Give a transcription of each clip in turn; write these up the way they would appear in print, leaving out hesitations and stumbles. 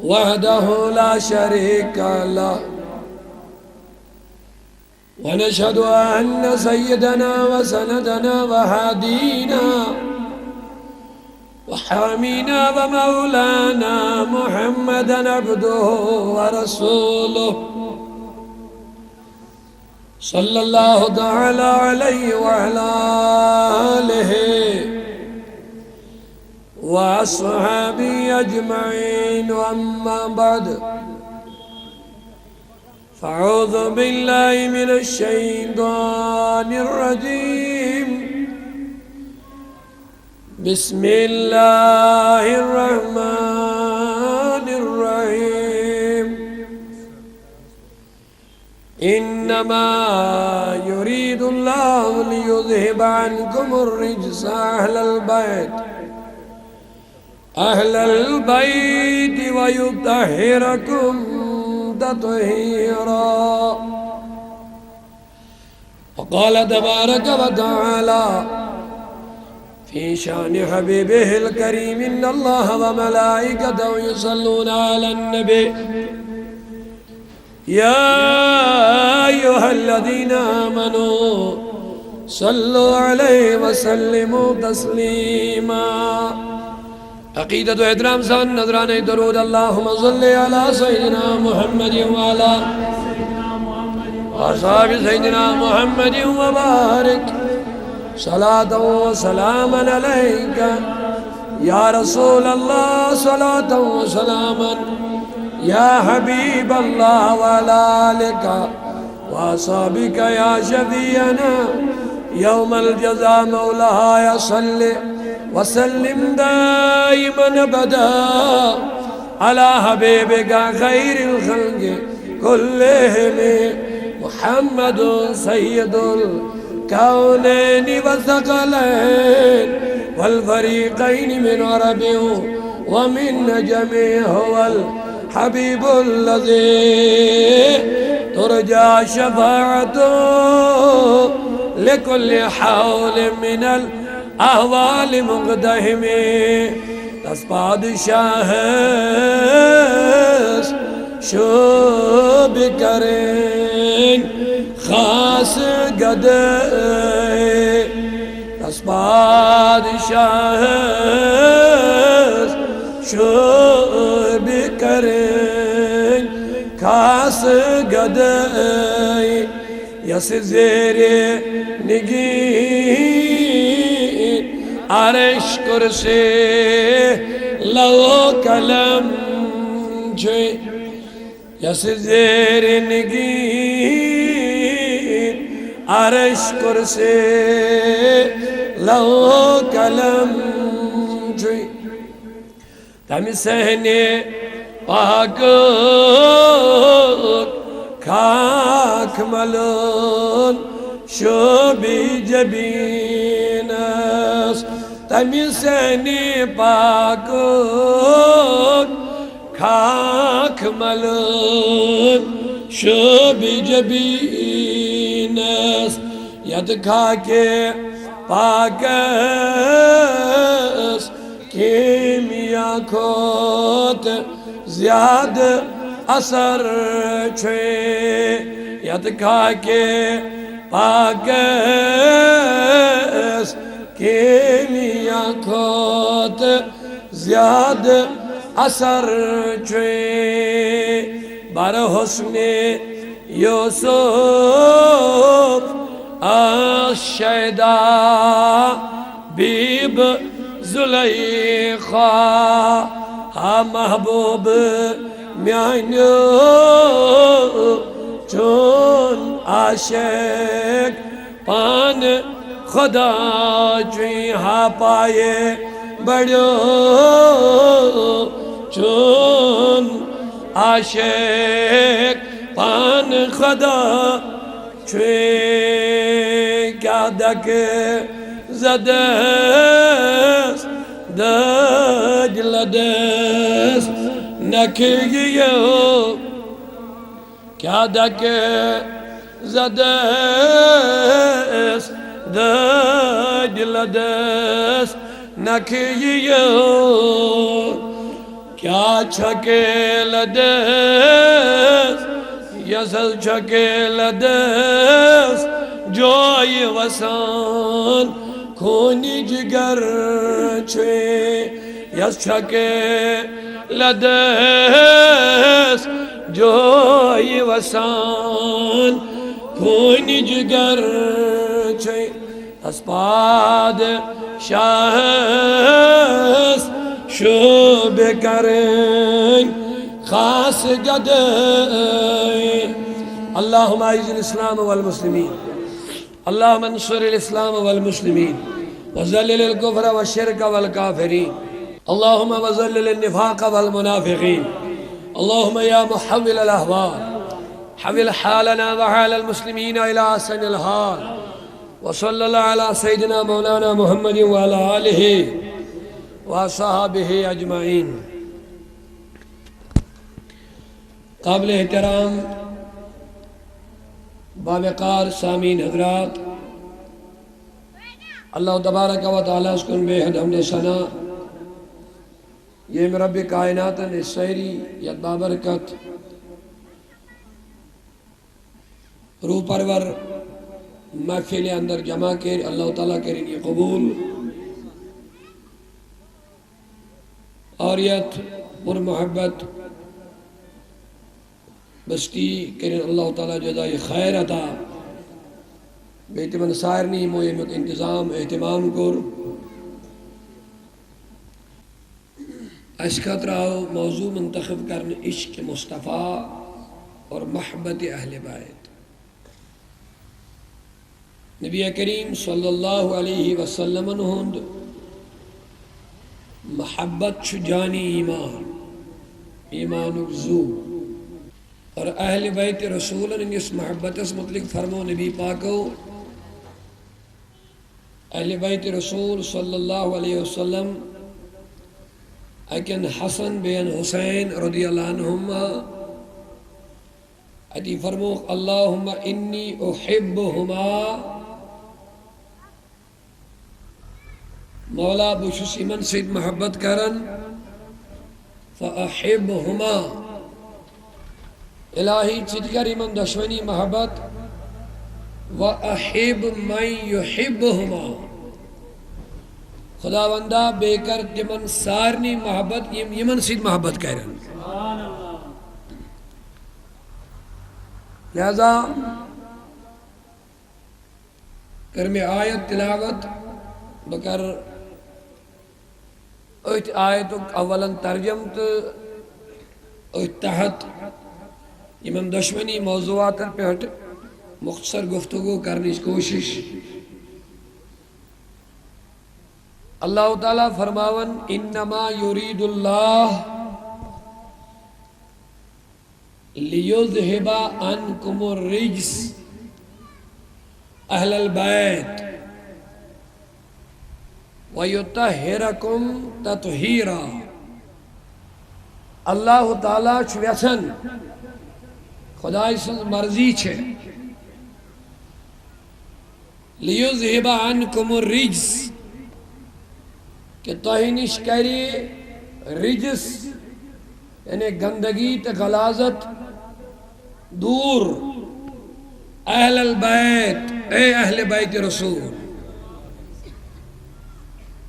وحده لا شريك له ونشهد أن سيدنا وسندنا وهادينا وحامينا ومولانا محمدا عبده ورسوله صلى الله تعالى عليه وعلى آله وأصحابه أجمعين وأما بعد فأعوذ بالله من الشيطان الرجيم بسم الله الرحمن الرحيم إنما يريد الله ليذهب عنكم الرجس أهل البيت ويطهركم تطهيرا. وقال تبارك وتعالى في شان حبيبه الكريم إن الله وملائكته يصلون على النبي يا أيها الذين آمنوا صلوا عليه وسلموا تسليما. عقیدت و احترام سان نظران درود اللہم صلی علی سیدنا محمد وعلا اصحاب سیدنا محمد وبارک صلاة و سلاما علیکا یا رسول اللہ صلاة و سلاما یا حبیب اللہ وعلا آلکا واصحابک یا شفیعنا یوم الجزا مولایا صلی وسلم دائما ابدا على حبيبك خير الخلق كلهم محمد سيد الكونين والثقلين والفريقين من عرب ومن جميع هو الحبيب الذي ترجى شفاعته لكل حول من احوال مقدہم دس پادشاہ شوب کریں خاص گدے دس پادشاہ شوب کریں خاص گدے یس زیر نگی عرش کرسی لو کلم جوی یس زیر نگین عرش کرسی لو کلم جوی تم سہنے پاک خاک ملون شوبی جبینس تمی سینی پاک خاک ملون شوبی جبینس ید خاک پاکس کیمیا کھوت زیاد اثر چھے ید خاک پاکس کیمیا کھوت زیاد اثر چھے بر حسن یوسف الشیدہ بیب زلیخا ہا محبوب میانیو چون عاشق پان خدا چوئی ہا پائے بڑیو چون عاشق پان خدا چوئی کیا دک زدس دجلدس نکیو کیا دک زدس دجلدس نکیو کیا چھکیل دس یسل چھکیل دس جوئی وسان خونی جگر چھے یس چھکیل دس جوئی وسان خونی جگر چھے اسپاد شاہس شوب کریں خاص گدائیں اللہم اعز الاسلام والمسلمین اللہم انصر الاسلام والمسلمین وذلل الكفر والشرك والكافرين اللہم وذلل النفاق والمنافقين اللہم یا محول الاحوال حول حالنا وحال المسلمين الى احسن الحال وصلى الله على سيدنا مولانا محمد وعلى آله وصحابه اجمعین. قابل احترام باوقار سامعین حضرات، اللہ تبارک و تعالیٰ اس کن بے حد حمد ثنا یہ رب کائنات سیری ید بابرکت روح پرور محفل اندر جمع کر اللہ تعالیٰ کریں یہ قبول آریت پر محبت بستی کریں اللہ تعالیٰ جزائے خیر عطا بیت من سائرنی مویمک انتظام اہتمام کر اشکت راو موضوع منتخب کرنے عشق مصطفیٰ اور محبت اہل بیت. نبی کریم صلی اللہ علیہ وسلم ہند محبت چھ جانی ایمان زو اور اہل بیت رسول اس محبت اس مطلق فرمو نبی پاکو اہل بیت رسول صلی اللہ علیہ وسلم اکن حسن بین حسین رضی اللہ عنہما اتی فرمو اللہم انی احبہما مولا بشس ایمن سید محبت کرن فاحبہما الہی چتگر ایمن دشمنی محبت وَأَحِبْ مَنْ يُحِبُّهُمَا خدا بندہ بے کر تمن سارنی محبت یمن سید محبت کرن. لہذا کرم آیت تلاوت بکر ایت آیت اولا ترجمت ایت تحت یمن دشمنی موضوعات پہ ہٹ مختصر گفتگو کرنے کی کوشش. اللہ تعالیٰ فرماون انما یرید اللہ لیذہب عنکم الرجس اہل البیت ویطہرکم تطہیرا. اللہ تعالیٰ چھ ویسن خدای سن مرضی چھے لیذہب عنکم الرجس کہ توہینش کری رجس یعنی گندگی تے غلاظت دور اہل البیت اے اہل بیت رسول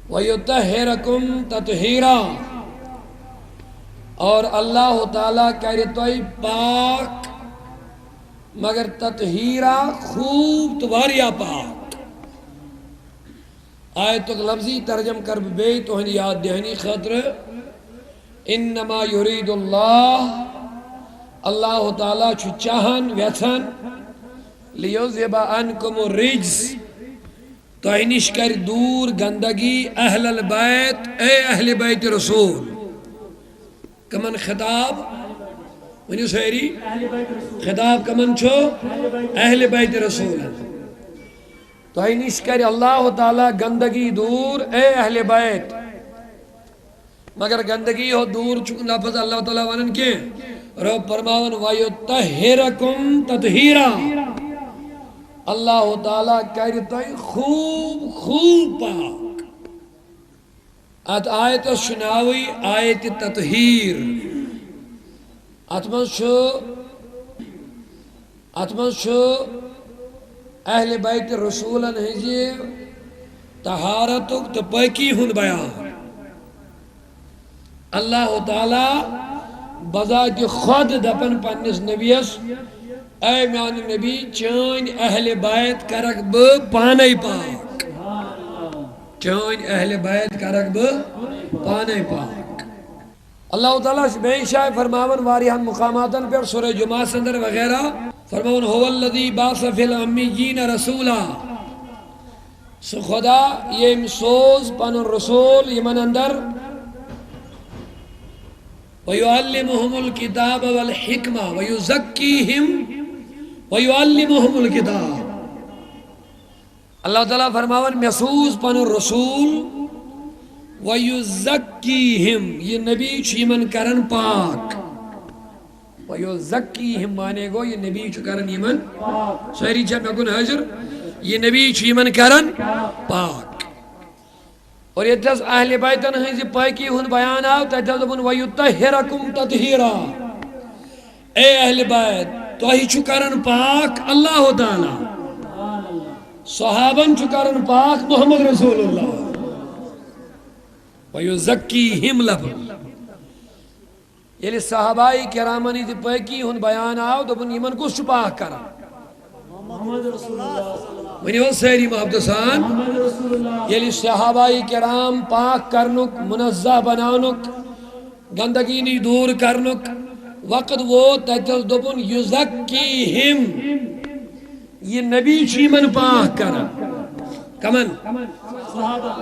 وَيُطَهِّرَكُمْ تَطْهِيرًا اور اللہ تعالیٰ کہہ توئی پاک مگر تطہیرہ خوب تواریا پاک. آیت لفظی ترجم کر بے توہن یاد دہنی خطر انما یرید اللہ تعالیٰ چھو چاہن ویتھن لیذہب عنکم الرجس توہنش کر دور گندگی اہل البیت اے اہل بیت رسول. کمن خطاب ونیو سہری خطاب کمن چھو اہل بیت رسول توہنش کر اللہ تعالیٰ گندگی دور اے اہل بیت مگر گندگی ہو دور چکن لفظ اللہ تعالیٰ ونن کے رب فرماون وَيُطَّهِرَكُمْ تَطْهِيرًا اللہ تعالیٰ کہہ توئی خوب خوب پاک. ات آیت شناوی آیت تطہیر اتمن چھو اہل بیت رسولن ہنزی طہارتک تو پاکی ہن بیان اللہ تعالی بذات خود دپن پنس نبیس اے میان نبی چین اہل بیت کرک ب پانے پاک چین اہل بیت کرک ب پانے پاک اللہ تعالیٰ بے شاہ فرماون واریہن مقاماتن پر سورہ جمعہ سندر وغیرہ فرماون هو الذی باث فی الامیین رسولا سو خدا یہ سوز پن رسول یمن اندر وَيُعَلِّمُهُمُ الْكِتَابَ وَالْحِكْمَةَ وَيُزَكِّيهِمْ وَيُعَلِّمُهُمُ الْكِتَابَ اللہ تعالیٰ فرماون محسوس پن رسول وَيُزَكِّيهِمْ یہ نبی چیمن کرن پاک وَيُزَكِّيهِمْ مانے گو یہ نبی چو کرن یمن سہری چھا میں کن حضر یہ نبی چیمن کرن پاک اور یہ تس اہل بیتن ہنزی پاکی ہن بیان آو تجھل دبن وَيُطَّهِرَكُمْ تَطْهِيرًا اے اہل بیت تو ہی چکرن پاک اللہ تعالی صحابن چکرن پاک محمد رسول اللہ وَيُزَكِّيهِمْ لَبن یلی صحابائی کرامنی دی پاکی ہن بیان آو دبن یمن کو شپاہ کرا محمد رسول اللہ ونی وہ سیری محبدسان یلی صحابائی کرام پاک کرنک منزہ بنانک گندگی نی دور کرنک وقت وہ تجل دبن یزکیہم یہ نبی چیمن پاک کرن کمن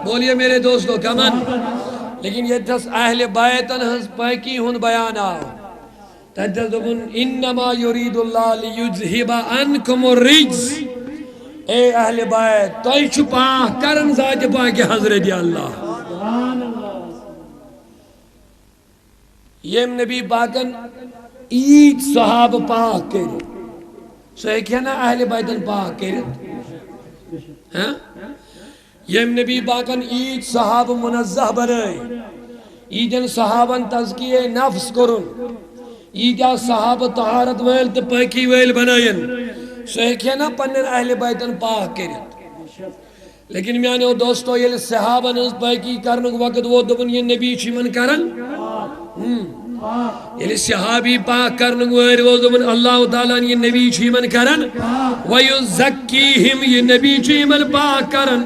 بولیے میرے دوستو کمن لیکن یہ تس اہل بیتن ہنس پاکی ہن بیان آو تجل دبن انما یرید اللہ لیجزہب عنکم الرجز اے اہل بیت توئی چھپاہ کرن ذات پاک حضرت اللہ یہ نبی پاکن عید صحاب پاک کرد سو ایک ہے نا اہل بیتن پاک کرد یہ نبی پاکن عید صحاب منزہ بنائی عیدن صحابن تزکیہ نفس کرن عیدہ صحاب طہارت ویل تو پاکی ویل بنائین سو ایک ہے نا پنن اہل بیتن پاک کرد لیکن میانے وہ دوستو یہ صحابن اس پاکی کرنک وقت وہ دبن یہ نبی چیمن کرن یہ صحابی پاک کرنک وہ دبن اللہ تعالیٰ یہ نبی چیمن کرن وَيُزَكِّيهِمْ یہ نبی چیمن پاک کرن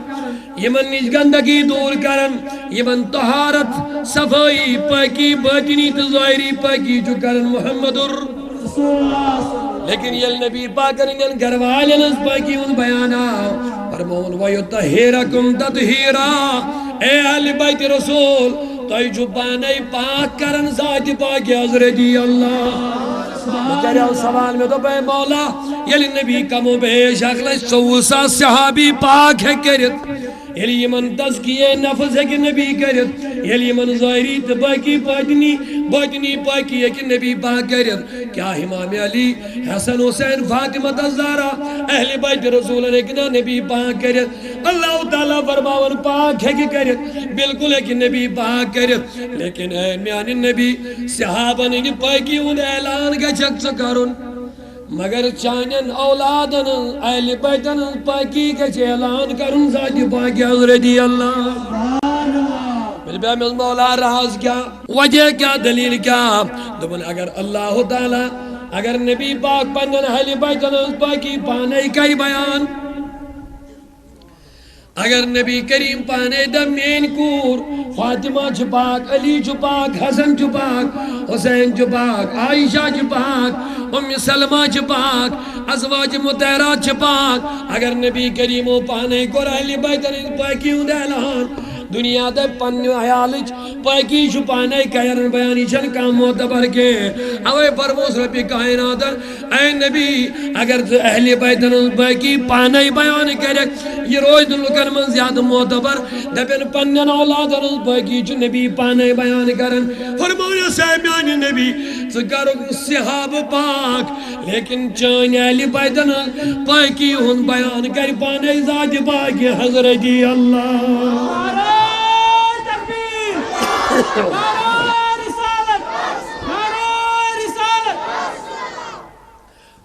یمن نش گندگی دور کرن یمن طہارت صفائی پاکی باطنی تظاہری پاکی جو کرن محمد رسول اللہ لیکن یہ نبی پاکن ان گھروالن اس پاکی ان بیانا فرمون وَيُطَّهِرَكُمْ تَطْهِيرًا اے اہل بیت رسول توئی جو پانے پاک کرن ذات پاک حضرت اللہ مجھے سوال میں تو بے مولا یلی نبی کم و بیش اخلی سوسا صحابی پاک ہے کرت یلی من تذکیہ نفس ہے کہ نبی کرت یلی من ظاہری تباکی باطنی پاکی ہے کہ نبی پاک کرت کیا امام علی حسن حسین فاطمہ الزہرا اہل بیت رسول نے کنا نبی پاک کرت اللہ تعالیٰ فرماون پاک ہے کہ کرت بالکل ہے کہ نبی پاک کرت لیکن اے میان نبی صحابہ نے پاکی ان اعلان کا چک سکارن مگر چانین اولادن اہل بیتن پاکی کے اعلان کرن ذات پاکی حضرت اللہ میرے بیان میں مولا راز کیا وجہ کیا دلیل کیا دبن اگر اللہ تعالی اگر نبی پاک پنن اہل بیتن پاکی پانے کئی بیان اگر نبی کریم پانے دمین کور فاطمہ چھپاک علی چھپاک حسن چھپاک حسین چھپاک عائشہ چھپاک ام سلمہ چھپاک ازواج مطہرہ چھپاک اگر نبی کریم پانے کو اہل بیتن پاکی ہوں اعلان دنیا دے پنیو حیالچ پاکی چھپانے کہرن بیانی چھن کام معتبر کے اوے پرموس ربی کائناتر اے نبی اگر اہل بیتن پاکی پانے بیان کرے یہ روز دلکن من زیادہ معتبر دبن پنن اولادن پاکی چھو نبی پانے بیان کرن فرمایا سیمیان نبی سکارو صحاب پاک لیکن چان اہل بیتن پاکی ہن بیان کر پانے ذات پاکی حضرت اللہ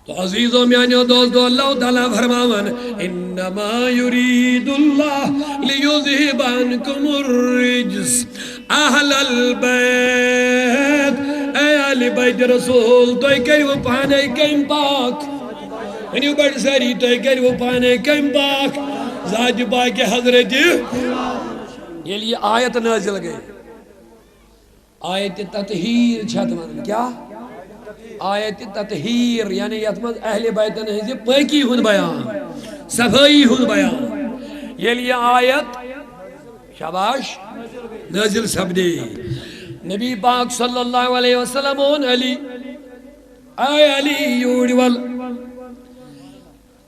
تو عزیزوں میانیو دوستو اللہ تعالیٰ فرماون انما یرید اللہ لیذہب عنکم الرجس اہل البیت اے اہل بیت رسول تو کریو پانے کم پاک انیو بڑھ ساری تو کریو پانے کم پاک ذات پاک حضرت یہ لیے آیت نازل گئی آیت تطہیر چھتمن کیا آیت تطہیر یعنی یتمد اہل بیتن ہے پاکی ہن بیان صفائی ہن بیان یہ لیے آیت شاباش نازل سبدی نبی پاک صلی اللہ علیہ وسلم علی اے علی یوڑول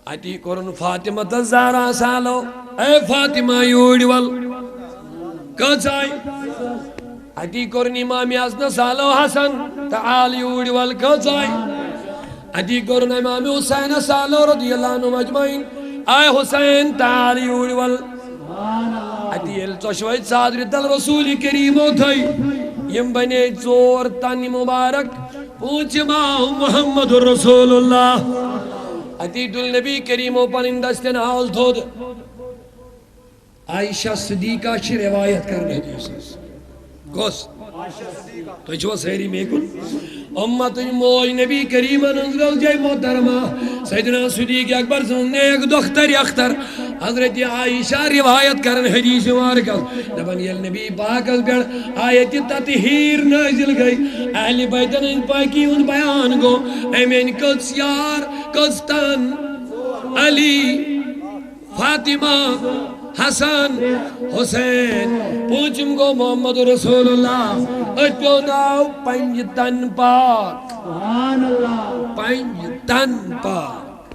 اتی کرن فاطمہ تزارا سالو اے فاطمہ یوڑول کچھ آئی اتی کرن امام حسن سالو حسن تعال یوڑول کچھ آئی اتی کرن امام حسین سالو رضی اللہ عنہ مجمعین اے حسین تعال یوڑول اتی الچوشویت صادر تل رسول کریم تھئی یم بنے چور تن مبارک پوچھ ماہ محمد رسول اللہ اتی دل نبی کریم پنن دستن حال تھود عائشہ صدیقہ چھ روایت کرنے دیسس گوس تو چھو سہری میں کن امت موج نبی کریم انزل جائے محترمہ سیدنا صدیق اکبر سننے ایک دختر اختر حضرت عائشہ روایت کرن حدیث مبارکس دبن یل نبی پاکس بیڑ آیت تطہیر نازل گئی اہل بیتن ان پاکی ان بیان گو امین قدس یار قدستان علی فاطمہ حسن حسین پوچھم گو محمد رسول اللہ اٹھو ناو پنج تن پاک پنج تن پاک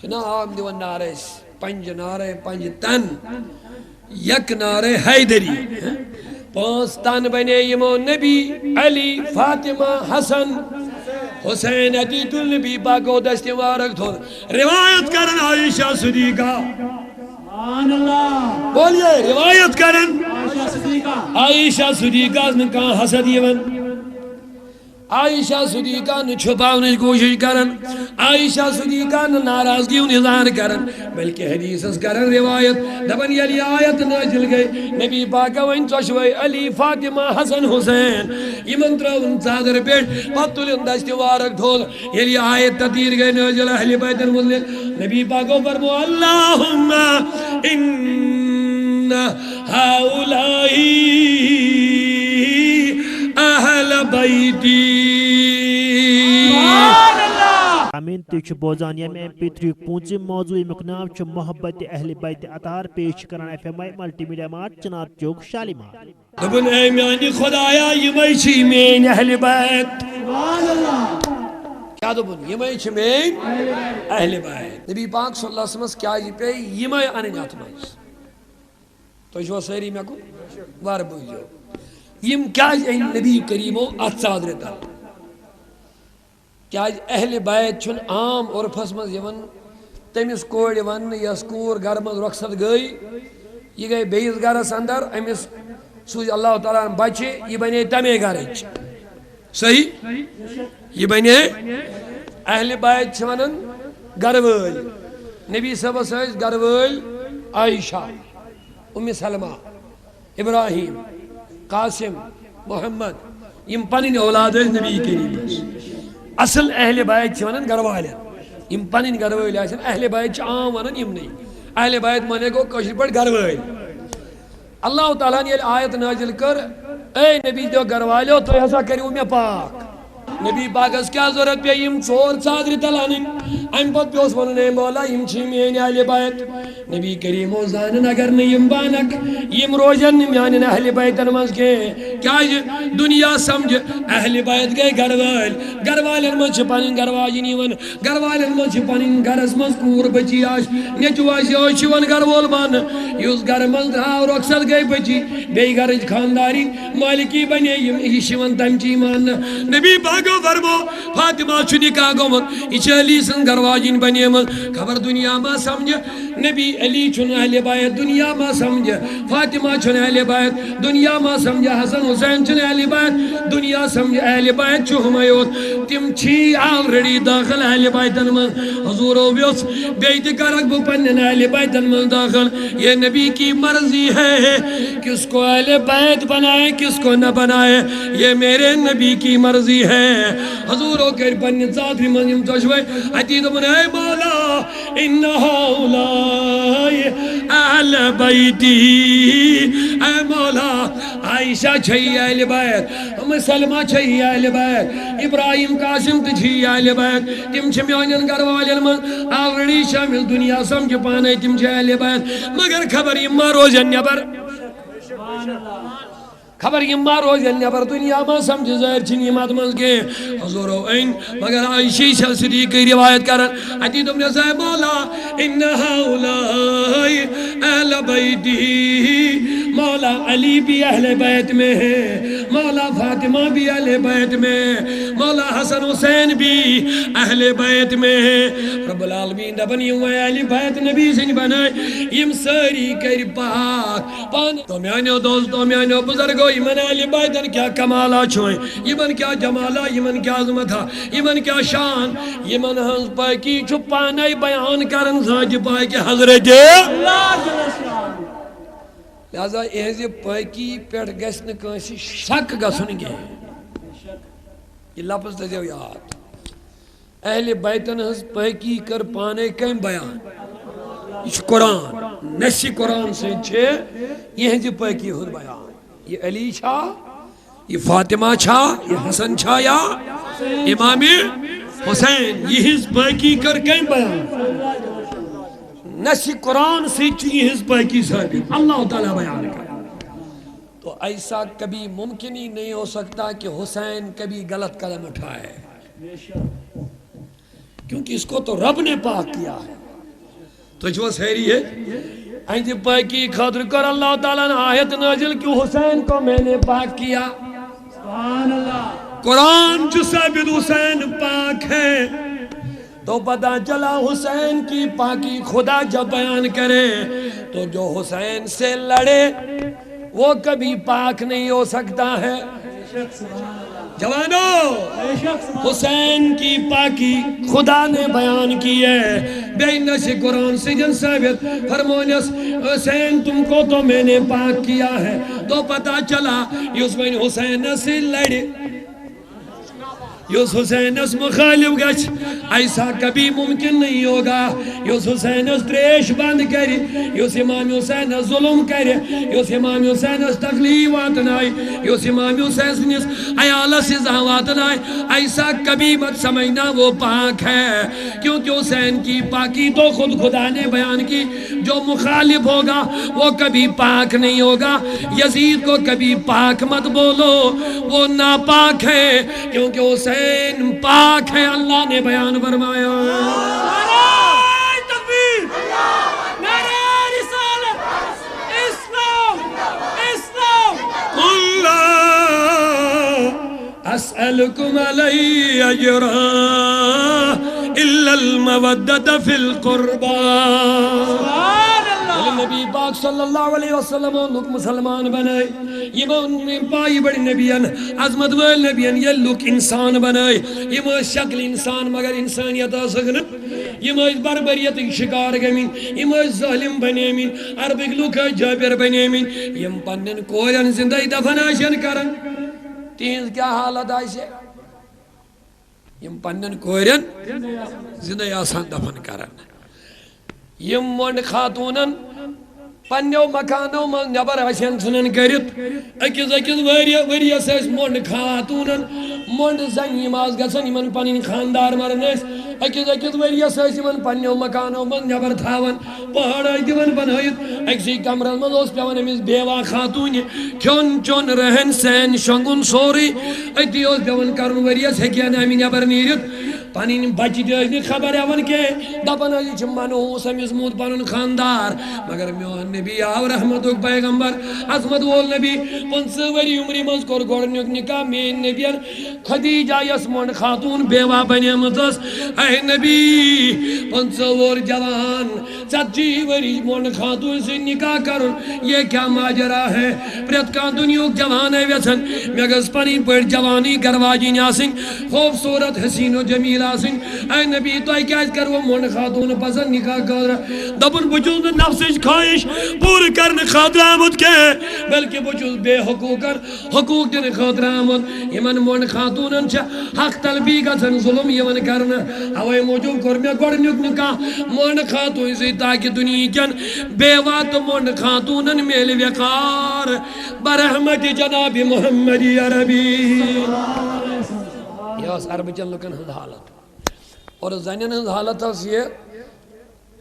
چنا آم دیون نارس پنج نارے پنج تن یک نارے حیدری پانچ تن بنے یمو نبی علی فاطمہ حسن حسین عتیت النبی پاکو دستی مبارک تھو روایت کرن عائشہ صدیقہ بولیے روایت کرن عائشہ صدیقہ نے کہا حسد یون عائشہ صدیقہ نے چھپاؤنے کوشش کرن عائشہ صدیقہ نے ناراضگی ان اظہار کرن بلکہ حدیث کرن روایت دبن یلی آیت نازل گئی نبی پاکہ وین چوشوئی علی فاطمہ حسن حسین یمن ترون صادر پیٹ پتلن دستی وارک دھول یلی آیت تطیر گئی نازل اہل بیت المسلم نبی پاکہ فرمو اللہم ان ہاؤلائی اہل بیتی امین تیچ بوزان یم MP3 پونچ موضوع مکنام چھ محبت اہل بیت اطہار پیش کران FMI ملٹی میڈیا مارٹ چنار چوک شالیمار دبن اے میانی خدایا یمی چھ مین اہل بیت کیا دبن یمی چھ مین اہل بیت نبی پاک صلی اللہ علیہ وسلم کیا جی پہ یمی آنی ناتمائیس تو جو سیری میں کو وار بوجھو یم کیا نبی کریمو اتساد رہتا کیا اہل بیت چھن عام اور فسمز یون تیمیس کوڑ ون یس کور گھر مز رخصت گئی یہ گئی بیس گھرس اندر امیس سوز اللہ تعالیٰ بچے یہ بنے تمے گھرچ صحیح یہ بنے اہل بیت چھونن گھرول نبی صاحب سیز گھرول عائشہ ام سلمہ ابراہیم قاسم محمد یم پنن اولاد نبی کریم اصل اہل بیت چھونن گھروالن یم پنن گھروال آسن اہل بیت عام ونن یم نہیں اہل بیت مانے کو کشر پٹ گھروال اللہ تعالیٰ نے آیت نازل کر اے نبی جو گھروالو تو ایسا کریو میں پاک نبی پاکس کیا ضرورت پہ یم چور صادر تلانن ام پت پیوس ونن اے مولا یم چھ میان اہل بیت نبی کریم و زانن اگر نیم بانک یم روزن میان اہل بیتن مز کے کیا دنیا سمجھ اہل بیت گئے گھروالن مز پنن گھرواجنی ون گھروالن مز پنن گھرس مز کور بچی آش نیچو آش ون گھرول بان یس گھر مز درہاو رخصت گئی بچی بی گھرچ خانداری مالکی بنے یم ہش ون تم چی مان نبی پاکو فرمو فاطمہ چھ نکاح گومت یہ علی سن گرواجن بنے من خبر دنیا ما سمجھ نبی علی چھن اہل بیت دنیا ما سمجھ فاطمہ چھن اہل بیت دنیا ما سمجھ حسن حسین چھن اہل بیت دنیا سمجھ اہل بیت چھو ہمیوت تم چھی آلریڈی داخل اہل بیتن من حضورو بیوس بیت کرک بو پنن اہل بیتن من داخل یہ نبی کی مرضی ہے کس کو اہل بیت بنائے کس کو نہ بنائے یہ میرے نبی کی مرضی ہے حضورو کر پنن ذات بھی من یم تشوے عتید من اے مولا انہا اولائی اہل بیتی اے مولا عائشہ چھئی اہل بیت سلمہ چھئی اہل بیت ابراہیم قاسم تچھی اہل بیت تم چھ میونین گروالین من آلریڈی شامل دنیا سمجھ پانے تم چھ اہل بیت مگر خبر یما روزن نبر خبر یما روزن نبر دنیا ما سمجھ ظاہر چھنی مات منز کے حضورو این مگر عائشی شل صدیقی روایت کرن عدید ابن صاحب مولا انہا اولائی اہل بیتی مولا علی بھی اہل بیت میں ہے مولا فاطمہ بھی اہل بیت میں مولا حسن حسین بھی اہل بیت میں ہے رب العالمین دا بنی ہوئے اہل بیت نبی سن بنائے یم ساری کر پاک پان تو میانیو دوستو میانیو بزرگو یمن اہل بیتن کیا کمالا چھوئیں یمن کیا جمالا یمن کیا عظمتہ یمن کیا شان یمن ہنس پاکی چھپانے بیان کرن ساج پاکی حضرت لہذا ایزی پاکی پیٹ گسن کانسی شک گسن گے یہ لفظ تجھو یاد اہل بیتن ہنس پاکی کر پانے کم بیان یہ قرآن نسی قرآن سے چھے یہ ہنجی پاکی ہر بیان یہ علی چھا یہ فاطمہ چھا یہ حسن چھا یا امام حسین یہ ہنس پاکی کر کم بیان نسی قرآن سے چیئے ہز پاکی ثابت اللہ تعالیٰ بیان کرے تو ایسا کبھی ممکن ہی نہیں ہو سکتا کہ حسین کبھی غلط قدم اٹھائے کیونکہ اس کو تو رب نے پاک کیا ہے تو جو سہری ہے اینجی پاکی خاطر کر اللہ تعالیٰ نے آیت نازل کہ حسین کو میں نے پاک کیا سبحان اللہ قرآن جو ثابت حسین پاک ہے تو پتہ چلا حسین کی پاکی خدا جب بیان کرے تو جو حسین سے لڑے وہ کبھی پاک نہیں ہو سکتا ہے جوانو حسین کی پاکی خدا نے بیان کی ہے بے نشی قرآن سے جن ثابت فرمونس حسین تم کو تو میں نے پاک کیا ہے تو پتہ چلا یوسف حسین سے لڑے یوس حسین اس مخالف گچ ایسا کبھی ممکن نہیں ہوگا یوس حسین اس دریش بند کری یوس امام حسین اس ظلم کری یوس امام حسین اس تکلیفات نائی یوس امام حسین اس عیال سے زہوات نائی ایسا کبھی مت سمجھنا وہ پاک ہے کیونکہ حسین کی پاکی تو خود خدا نے بیان کی جو مخالف ہوگا وہ کبھی پاک نہیں ہوگا یزید کو کبھی پاک مت بولو وہ ناپاک ہے کیونکہ حسین پاک ہے اللہ نے بیان فرمایا نعرہ تکبیر نعرہ رسالت اسلام اسلام اللہ اسألکم علی اجرا الا المودت فی القربہ نبی پاک صلی اللہ علیہ وسلم لوگ مسلمان بنائے یہ پائی بڑی نبیان عظمت ویل نبیان یہ لوگ انسان بنائے یہ شکل انسان مگر انسانیت آسکن یہ بربریت شکار گمین یہ ظالم بنیمین عربک لوگ جابر بنیمین یہ پنن کورین زندہ دفناشن کرن تینز کیا حالت آئیسے یہ پنن کورین زندہ آسان دفن کرن یم مونڈ خاتونن پنیو مکانو من نبر حسین سنن کرت اکیز وریہ سیس مونڈ خاتونن مونڈ زنی ماز گسن یمن پنین خاندار مرنیس اکیز وریہ سیس یمن پنیو مکانو من نبر تھاون پہاڑائی دیون بنائیت اکسی کمرن من اس پیون امیز بیوا خاتون کیون چون رہن سین شنگن سوری اتی اس پیون کرن وریہ سیکیان امی نبر نیرت پنن بچہ تہ خبر یوان کہ دپان یہ منوس امس مود پن خاندار مگر میون نبی آو رحمتک پیغمبر عظمت وول نبی 50 وری عمری مز کور گۄڈنیُک نکاح میٲنۍ نبیَن خدیجہ یس مونڈ خاتون بیوا بنیمٕژ ٲس اے نبی 50 وُہُر جوان 40 وری مونڈ خاتون سے نکاح کرن یہ کیا ماجرا ہے پرٮ۪تھ کانٛہہ دُنیہُک جوان یژھان مےٚ گٔژھ پنٕنۍ پٲٹھۍ جوانی گرواجِنۍ آسٕنۍ خوٗبصوٗرت حسین و جمیل آسٕنۍ اے نبی تۄہہِ کیٛازِ کروٕ مونڈ خاتون پسنٛد نکاح خٲطرٕ دوٚپُن بہٕ چھُس نہٕ نفسٕچ خواہش پوٗرٕ کرنہٕ خٲطرٕ آمُت کینٛہہ بلکہ بہٕ چھُس بے حقوٗقن حقوٗق دِنہٕ خٲطرٕ آمُت یِمن مونڈ خاتوٗنن چھِ حق طلبی گژھان ظُلم یِوان کرنہٕ اوے موٗجوٗب کوٚر مےٚ گۄڈنیُک نکاح مونڈ خاتوٗن سۭتۍ تاکہ دُنہیٖکٮ۪ن بیوا تہٕ مونڈ خاتوٗنن میلہِ وقار برحمتِ جناب محمد عربی یہ ٲس عربٕچن لُکن ہٕنٛز حالت اور زنٮ۪ن ہٕنٛز حالت ٲس یہ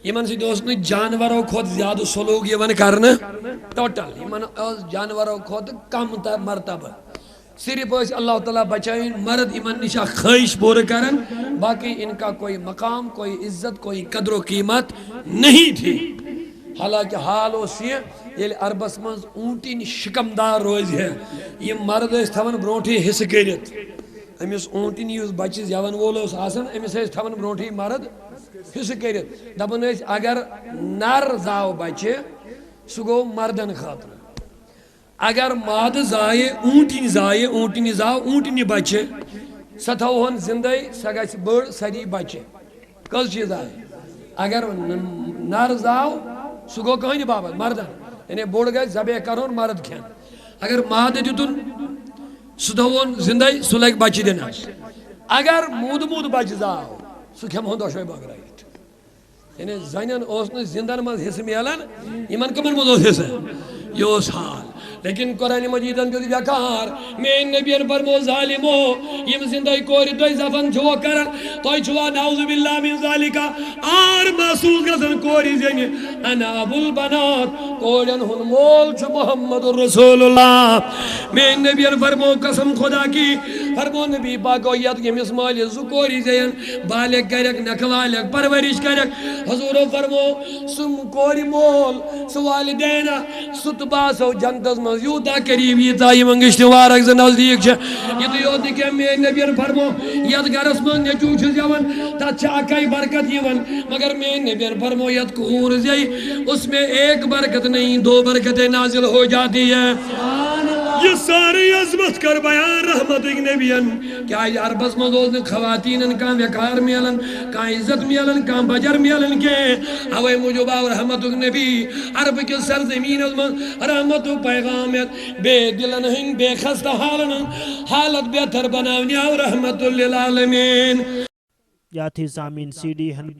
یمن سۭتۍ اوس نہٕ جانورو کھۄتہٕ زیادٕ سلوٗک یِوان کرنہٕ ٹوٹل یمن ٲس جانورو کھۄتہٕ کم مرتبہ صرف ٲسۍ اللہ تعالیٰ بچٲیِن مرد یمن نِش اکھ خواہش پوٗرٕ کران باقی ان کا کوئی مقام کوئی عزت کوئی قدر و قیمت نہیں تھی حالانکہ حال اوس یہ ییٚلہِ عربس منٛز اونٹِنۍ شِکمدار روزِ ہے یِم مرد ٲسۍ تھاوان برونٛٹھٕے حصہٕ کٔرِتھ أمِس اونٹِنۍ یُس بچہِ زٮ۪وان وول اوس آسان أمِس ٲسۍ تھاوان برونٛٹھٕے مرد حصہٕ کٔرِتھ دپان ٲسۍ اگر نر زاو بچہِ سُہ گوٚو مردن خٲطرٕ اگر مادٕ زایہِ اونٹِنہِ زاو اونٹِنہِ بچہِ سۄ تھاوہون زندے سۄ گژھِ بٔڑ سۄ دی بچہِ کٔژ چیٖز آیہِ اگر نر زاو سُہ گوٚو کٕہٕنۍ باپتھ مردن یعنی بوٚڑ گژھِ ذبح کرُن مرد کھٮ۪ن اگر مادٕ دِتُن سُہ تھاوہون زندے سُہ لگہِ بچہِ دِنس اگر موٗدمُت بچہِ زاو سُہ کھٮ۪مہون دۄشوے بٲگرٲیِتھ یعنی زنٮ۪ن اوس نہٕ زندن منٛز حصہٕ میلان یِمن کٕمن منٛز اوس حصہٕ یہ اوس حال لیکن قرآن مجیدن دیُت وقار میٲنۍ نبیَن فرمو ظالمو یِم زندے کورِ تُہۍ زفن چھُوا کران تۄہہِ چھُوا نعوذ باللہ من ذالِکا آر محسوٗس گژھان کورِ زینہِ انا ابو البنات کورٮ۪ن ہُنٛد مول چھُ محمد رسول اللہ میٲنۍ نبیَن فرمو قسم خدا کی فرمو نبی پاکو یتھ ییٚمِس مٲلِس 2 کورِ زیٚین بالغ کرٮ۪کھ نکھٕ والٮ۪کھ پرورش کرٮ۪کھ حضوٗرو فرمو سُہ کورِ مول سُہ والدینہ سُہ تہٕ بہٕ آسو جنتس منٛز یوٗتاہ قریٖب ییٖژاہ یِمن گٔشتہٕ اکھ زٕ نزدیٖک چھِ یِتُے یوت نہٕ کینٛہہ میٲنۍ نبیَن فرمو یتھ گرس منٛز نیٚچوٗ چھُ زٮ۪وان تتھ چھِ اکے برکت یِوان مگر میٲنۍ نبیَن فرمو یتھ کوٗر زیٚیہِ اس میں 1 برکت نہیں 2 برکتیں نازل ہو جاتی ہے یہ ساری عظمت کر بیان رحمتک نبیَن کیٛازِ عربس منٛز اوس نہٕ خواتیٖنن کانٛہہ وقار میلان کانٛہہ عزت میلان کانٛہہ بجر میلان کینٛہہ اوے موٗجوٗب آو رحمتک نبی عربہٕ کِس سرزمیٖنس منٛز رحمتُک پیغام یتھ بے دلن ہٕنٛدۍ بے خستہٕ حالن ہٕنٛز حالت بہتر بناونہِ آو رحمت للعالمیٖن یا تھی سامعین سی ڈی ہنڈ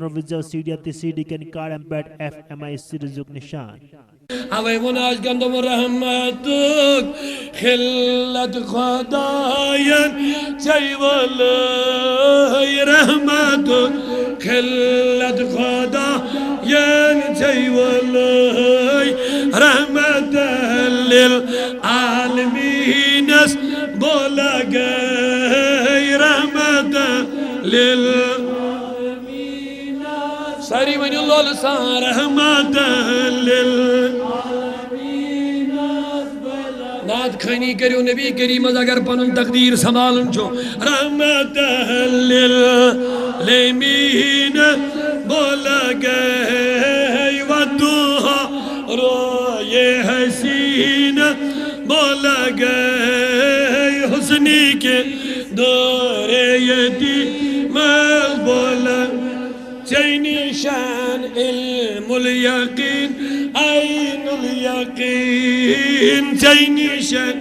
سی ڈی تہ سی ڈی کن کاڑن پہ FMI سیریزک نشان اوے وون آج گندم رحمتک خلت خداین چی ولای رحمتک خلت خداین چی ولای رحمت للعالمین بولا گئی رحمت للعالمین ساری ونی اللہ لسان رحمت للعالمین نعت خانی کریو نبی کریم اگر پنن تقدیر سنبھالن چھو رحمت للعالمین بولا گئی ودوہا روئے حسین بولا گئی حسنی کے دور یتیم بولا چینی شان علم الیقین عین الیقین چینی شان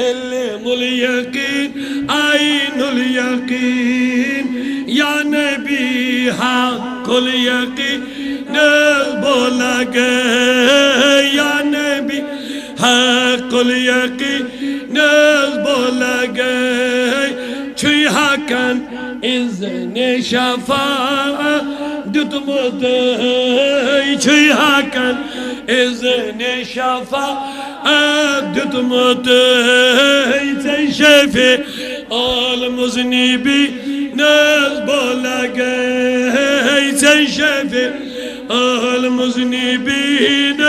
علم الیقین عین الیقین یا نبی حق الیقین بولا گئے یا نبی حق الیقین بولا گئے چھوئی حقن اذن شفاعت دتمت چھوئی حقن اذن شفاعت دتمت ژے شفیع المذنبین ناس بولا گئی ژے شفیع المذنبین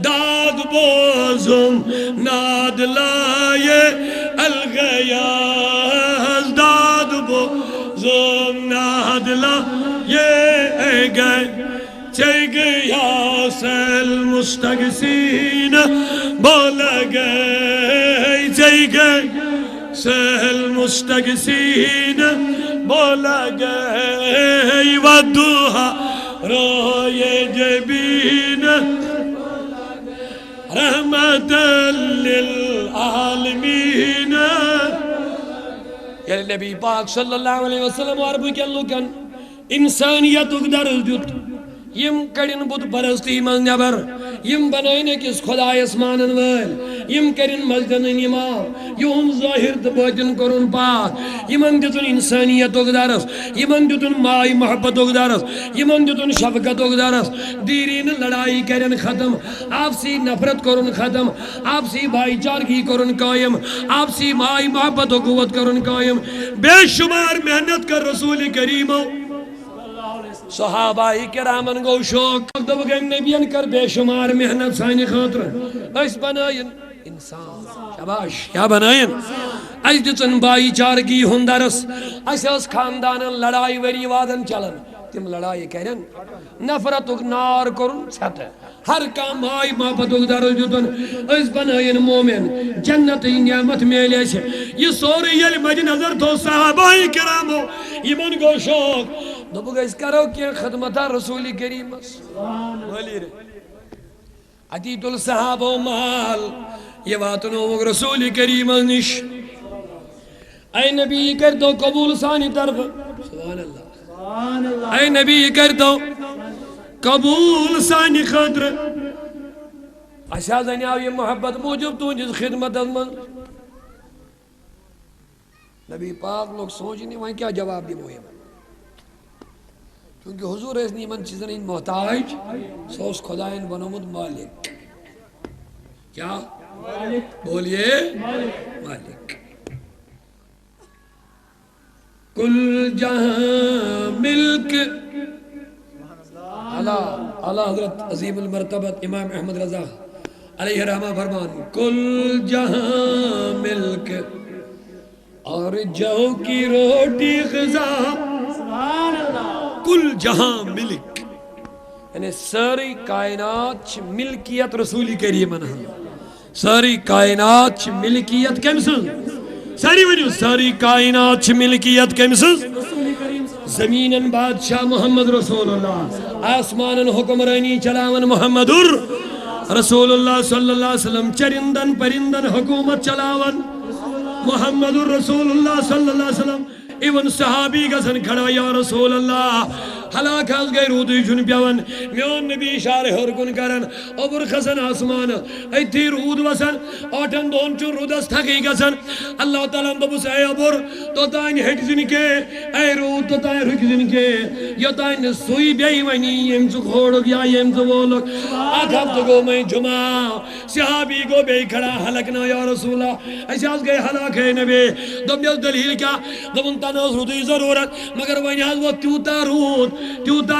داد بوزم ناد لائے الغیاز داد بوزم ناد لائے گئے گیاس المستغیثین بولا گئی گیاس المستغیثین بولا گئی والضحی روئے جبین رحمت للعالمین. یعنی نبی پاک صلی اللہ علیہ وسلم عرب کے لوکن انسانیت درس دیت یم کڑن بت پرستی من نبر یم بنائن کس خدایس مانن ول یم کرن مسجدن امام یہن ظاہر تو باطن کرن پاک یمن دتن انسانیت درس یمن دتن مائی محبت درس یمن دتن شفقت درس دیرین لڑائی کرن ختم آپسی نفرت کرن ختم آپسی بھائی چارگی کرن قائم آپسی مائی محبت و قوت کرن قائم بے شمار محنت کر رسول کریم صحابہ کرامن گو شوق دب گئے نبیان کر بے شمار محنت سانی خاطر اس بنائن انسان شباش کیا بنائن اس دتن بائی چارگی ہندرس اس خاندان لڑائی وری وادن چلن تم لڑائی کرن نفرت نار کرن چھت ہر کام آئی محبت درس دتن اس بنائن مومن جنت نعمت میلے سے یہ سوری یل مجھ نظر تو صحابہ کرامو یمن گو شوق دبو گئے اس کرو کیا خدمتہ رسول کریم عدید الصحاب و مال یہ واتنو رسول کریم نش اے نبی کر دو قبول ثانی طرف سبحان اللہ اے نبی کر دو قبول ثانی خطر اشیاء زنیاو یہ محبت موجب تو جس خدمت ازمن نبی پاک لوگ سوچنی وہاں کیا جواب دی مہم کیونکہ حضور اس نیمن چیزن ان محتاج سوس خدایان بنامد مالک کیا بولیے مالک کل جہاں ملک اعلیٰ حضرت عظیم المرتبت امام احمد رضا علیہ رحمہ فرمان کل جہاں ملک اور جو کی روٹی غذا کل جہاں ملک یعنی ساری کائنات ملکیت رسول کریم ساری کائنات ملکیت کم سن ساری ونیو ساری کائنات ملکیت کم سن زمینن بادشاہ محمد رسول اللہ آسمانن حکمرانی چلاون محمد رسول اللہ صلی اللہ علیہ وسلم چرندن پرندن حکومت چلاون محمد رسول اللہ صلی اللہ علیہ وسلم ایون صحابی گسن کھڑا یا رسول اللہ ہلاک از گئی رودی جن پیون میون نبی اشارے ہرکن کرن اوبر خسن آسمان ایتھی رود وسن اوٹن دون چون رودس تھکی گسن اللہ تعالیٰ دبس اے اوبر تو تائن ہٹ زن کے اے رود تو تائن رک زن کے یا تائن سوئی بیئی ونی یم چو کھوڑک یا یم چو بولک آکھاب تو گو میں جمعہ صحابی کو بے کھڑا ہلکنا یا رسول اللہ ایسے آز گئے ہلاک ہے نبی دب جس دلیل کیا دب ان تناز رودی ضرورت مگر ونی آز وہ تیوتا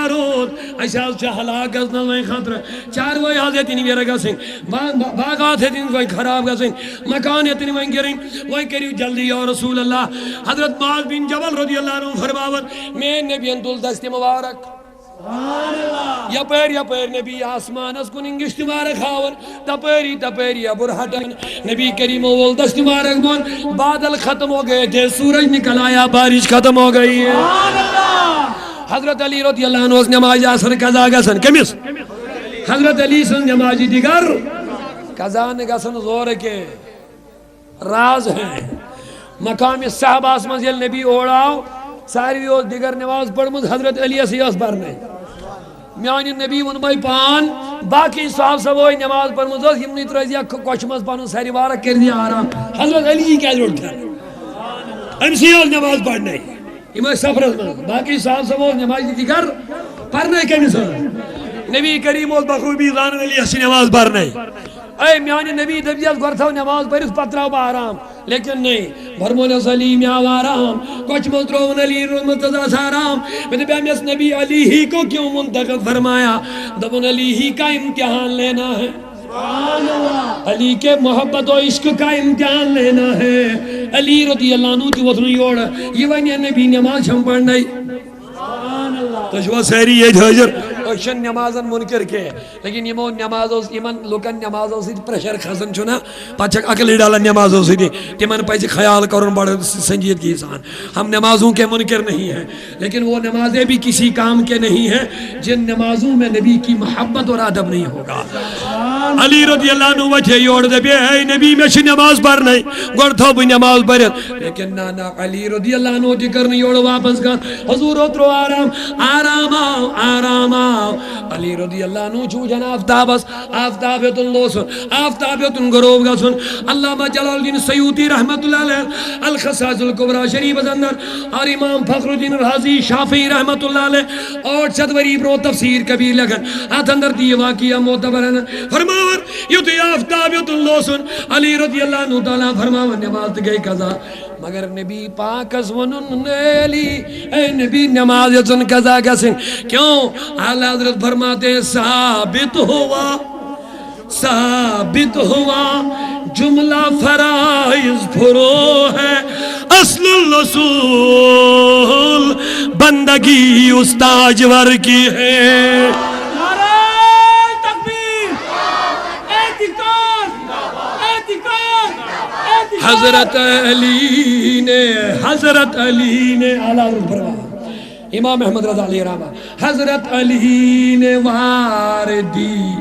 رود ایسے آز چاہ ہلاک گزنا وہیں خطر چار وہی آز اتنی میرا گسیں باغات اتنی وہیں خراب گسیں مکان اتنی وہیں گریں وہیں کریو جلدی یا رسول اللہ حضرت معاذ بن جبل رضی اللہ عنہ فرماون میں نبی اندول دست مبارک یا پیر نبی آسمان اس کو ننگشت مبارک آون تپیری ابر ہٹن نبی کریم اول دست مبارک بون بادل ختم ہو گئے تھے سورج نکل آیا بارش ختم ہو گئی ہے حضرت علی رضی اللہ عنہ اس نماز آسن قضا گسن کمیس حضرت علی سن نماز دیگر قضا گسن زور کے راز ہیں مقام صحاب آسمان یل نبی اوڑاو ساری دیگر نماز پڑھمز حضرت علی سیاس برنے میانی نبی ون بائی پان باقی صحاب سبوئی نماز پڑھمز یمنی ترازیہ کوشمز پانو ساری بارک کر دیا آرام حضرت علی جی کیا ضرورت ہے امسیاس نماز پڑھنے امام سفرز میں باقی صاحب سبو نماز دیگر پڑھنے کے مثال نبی کریم بخوبی زان علی حسی نماز پڑھنے اے میانی نبی دبیت گورتھو نماز پڑھس پتراو با آرام لیکن نہیں فرمونس علی میاو آرام کچھ مطرون علی مرتضی سارام میں نے اس نبی علی ہی کو کیوں منتخب فرمایا دبن علی ہی کا امتحان لینا ہے علی کے محبت و عشق کا امتحان لینا ہے علی رضی اللہ عنہ کی وطن یوڑ یہ ونیا نبی نماز ہم پڑھنائی تو شوا سہری یہ جھاجر اوشن نمازن منکر کے لیکن یہ نمازوں ایمن لوکن نمازوں سے پریشر کھسن چھونا پاچھک اکلی ڈالا نمازوں سے دی تیمن پیچھے خیال کرن بڑے سنجید کی انسان ہم نمازوں کے منکر نہیں ہیں لیکن وہ نمازیں بھی کسی کام کے نہیں ہیں جن نمازوں میں نبی کی محبت اور ادب نہیں ہوگا علی رضی اللہ عنہ وجہ یوڑ دے بے اے نبی میں چھ نماز پڑھ نہیں گوڑ تھو بھی نماز پڑھ لیکن نانا علی رضی اللہ عنہ جی کرنی یوڑ واپس کر حضور اترو آرام آرام آؤ آرام آؤ علی رضی اللہ عنہ چھو جن آفتابس آفتابیت اللہ سن آفتابیت گروب گا سن علامہ جلال الدین سیوطی رحمت اللہ علیہ الخصائص الکبریٰ شریف اندر اور امام فخر الدین رازی شافعی رحمت اللہ علیہ اور چدوری برو تفسیر کبیر لگن آت اندر دی واقعہ معتبرن فرماور یوتی آفتابیت اللہ سن علی رضی اللہ عنہ تعالیٰ فرماور نماز گئی قضا مگر نبی پاک ونن نیلی اے نبی نماز یتن قضا کسن کیوں اعلیٰ حضرت فرماتے ہیں ثابت ہوا جملہ فرائض پھرو ہے اصل الرسول بندگی استاجور کی ہے حضرت علی نے اعلیٰ حضرت فرما امام احمد رضا علیہ رحمہ حضرت علی نے وار دی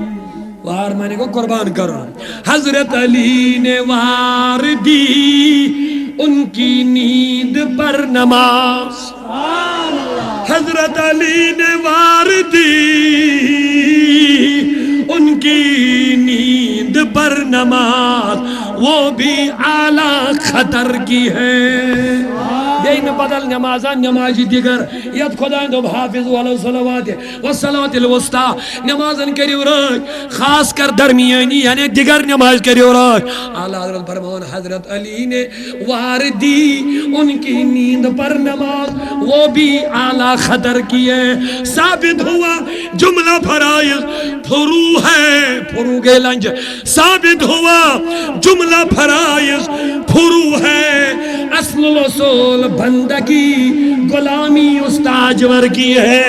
وار میں نے کو قربان کرو حضرت علی نے وار دی ان کی نیند پر نماز حضرت علی نے وار دی ان کی نیند پر نماز وہ بھی اعلیٰ خطر کی ہے دین بدل نمازان نمازی دیگر ید خدای دو حافظ علیہ صلوات والصلوات الوسطی نمازن کریو راج خاص کر درمیانی یعنی دیگر نماز کریو راج اعلیٰ حضرت فرمان حضرت علی نے وار دی ان کی نیند پر نماز وہ بھی اعلیٰ خطر کی ہے ثابت ہوا جملہ فرائض پھرو ہے پھرو گے لنج ثابت ہوا جملہ فرائض پھرو ہے اصل الرسول بندگی غلامی استاجور کی ہے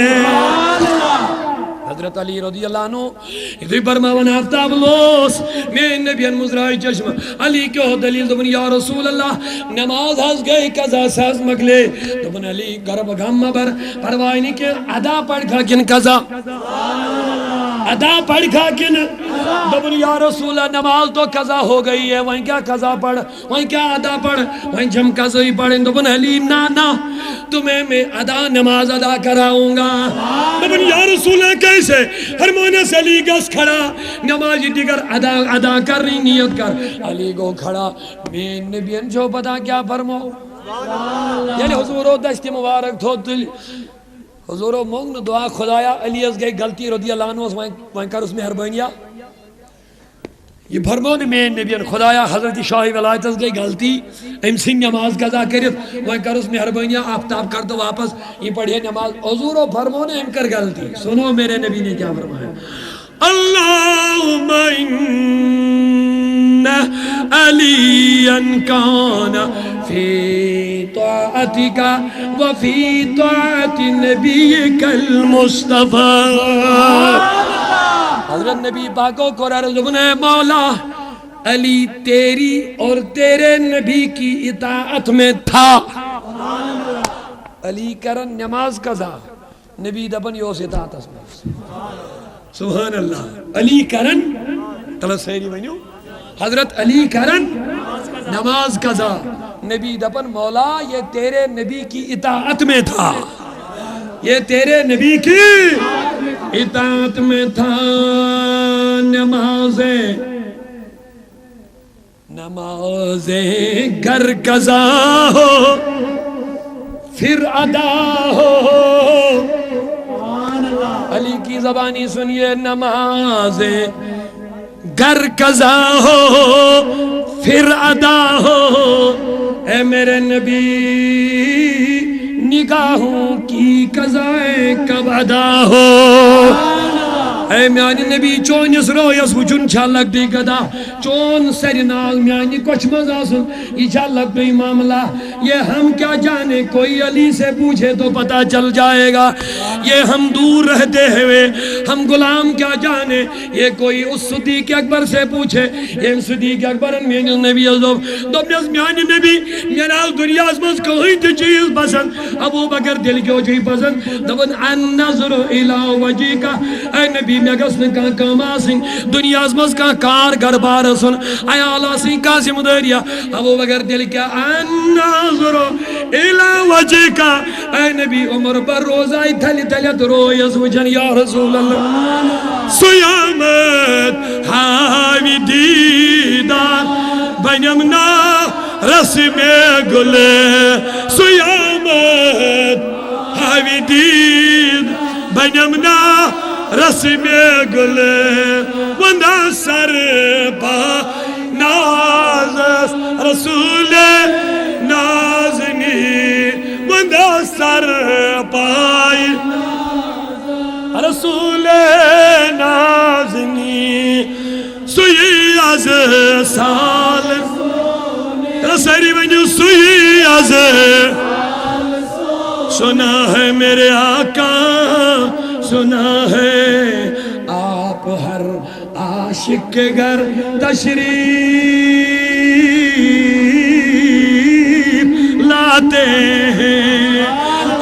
حضرت علی رضی اللہ عنہ ادھر برماون آفتاب لوس میں نبیان مزرائی چشم علی کیوں دلیل دبن یا رسول اللہ نماز ہز گئی قضا ساز مگلے دبن علی گرب غم بر پروائی نہیں کہ ادا پڑھ کھا کن قضا ادا پڑھ کھا کن دبن یا رسول اللہ نماز تو قضا ہو گئی ہے وہیں کیا قضا پڑھ وہیں کیا ادا پڑھ وہیں جم قضا ہی پڑھیں دبن علی نا تمہیں میں ادا نماز ادا کراؤں گا دبن یا رسول اللہ کیسے فرمانے سے علی گس کھڑا نماز دیگر ادا کر رہی نیت کر علی گو کھڑا میں نبیان جو پتا کیا فرمو یعنی حضورو دشت مبارک تھو دل حضورو مونگ دعا خدایا علی از گئی غلطی رضی اللہ عنہ وہیں کر اس میں حربانیا یہ فرمون میں نبیان خدایا حضرت شاہی ولایت از گئی غلطی ام سنگ نماز قضا کرت وہیں کر اس میں حربانیا آفتاب کر دو واپس یہ پڑھئے نماز حضورو فرمون ام کر غلطی سنو میرے نبی نے کیا فرمایا اللہم ان علیاً کان فی طاعتک وفی طاعت نبیک المصطفیٰ حضرت نبی پاکوں کو عرض بنے مولا علی تیری اور تیرے نبی کی اطاعت میں تھا علی کرن نماز قضا نبی دبن یوس اطاعت اسمہ سبحان اللہ علی کرن تلہ سہری بنیو حضرت علی کرن نماز قضا نبی دبن مولا یہ تیرے نبی کی اطاعت میں تھا یہ تیرے نبی کی اطاعت میں تھا نمازیں گر قضا ہو پھر ادا ہو علی کی زبانی سنیے نمازیں گر قضا ہو پھر ادا ہو، اے میرے نبی نگاہوں کی قضائیں کب ادا ہو۔ اے میانی نبی چونس رویس وچن چھا لگتی گدا، چون سر نال میانی کچھ مزاسن یہ چھا لگتی معاملہ، یہ ہم کیا جانے، کوئی علی سے پوچھے تو پتا چل جائے گا، یہ ہم دور رہتے ہوئے ہم غلام کیا جانے، یہ کوئی اس صدیق اکبر سے پوچھے، یہ صدیق اکبر میانی نبی ازدوب دوبنیس میانی نبی میانال دنیا ازمز کوئی تی چیز پسند، ابو بکر دل کیوں چیز پسند، دبن ان نظر الہ وجی کا، اے نبی میں گسن کا کام آسن، دنیا ازمز کا کار گربار سن، ایال آسن کا ذمہ داریا، ابو بکر دل کیا ان نظر الہ وجی کا، اے نبی عمر پر روزائی تھلی تھلیت رویس وجن یا رسول اللہ، سیامت حاوی دیدار بنمنا رسم گلے، سیامت حاوی دید بنمنا رسم گلے، وندہ سر پا نازس رسول نازنی، وندہ سر پائی رسول نازنی، سوئی از سال رسری بنیو، سوئی از سنا ہے میرے آقا، سنا ہے آپ ہر عاشق کے گھر تشریف لاتے ہیں،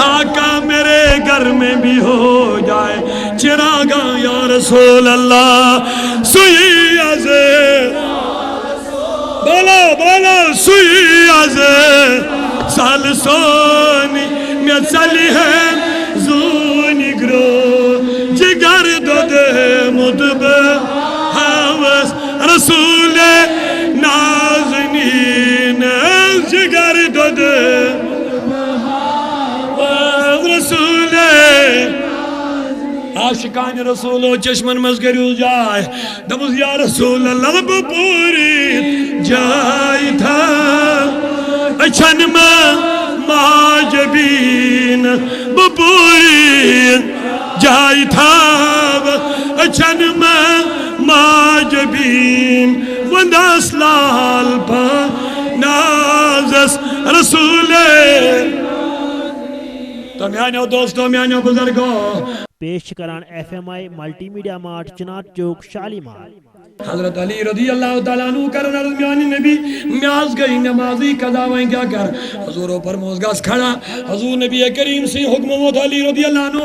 آقا میرے گھر میں بھی ہو جائے چراغا یا رسول اللہ، سوئی از بولا بولا، سوئی از سال سونی میں چلی ہے زونی گرو، جگر دو دے مدب حوث رسول نازنین، جگر دو دے رسول عاشقان رسولو چشمن مزگریو جائے، دبوز یا رسول اللہ بپوری جائی تھا، اچھن ماجبین بپوری جائی تھا، اچھن ماجبین وندس لال پا نازس رسول۔ تو میانیو دوستو، میانیو بزرگو، پیش کران ایف ایم آئی ملٹی میڈیا مارٹ چنات چوک شالیمار۔ حضرت علی رضی اللہ تعالیٰ عنہ کرن عرض میانی نبی میاز گئی نمازی قضا وائیں کیا کر، حضوروں پر موزگاز کھڑا، حضور نبی کریم سے حکم موت علی رضی اللہ عنہ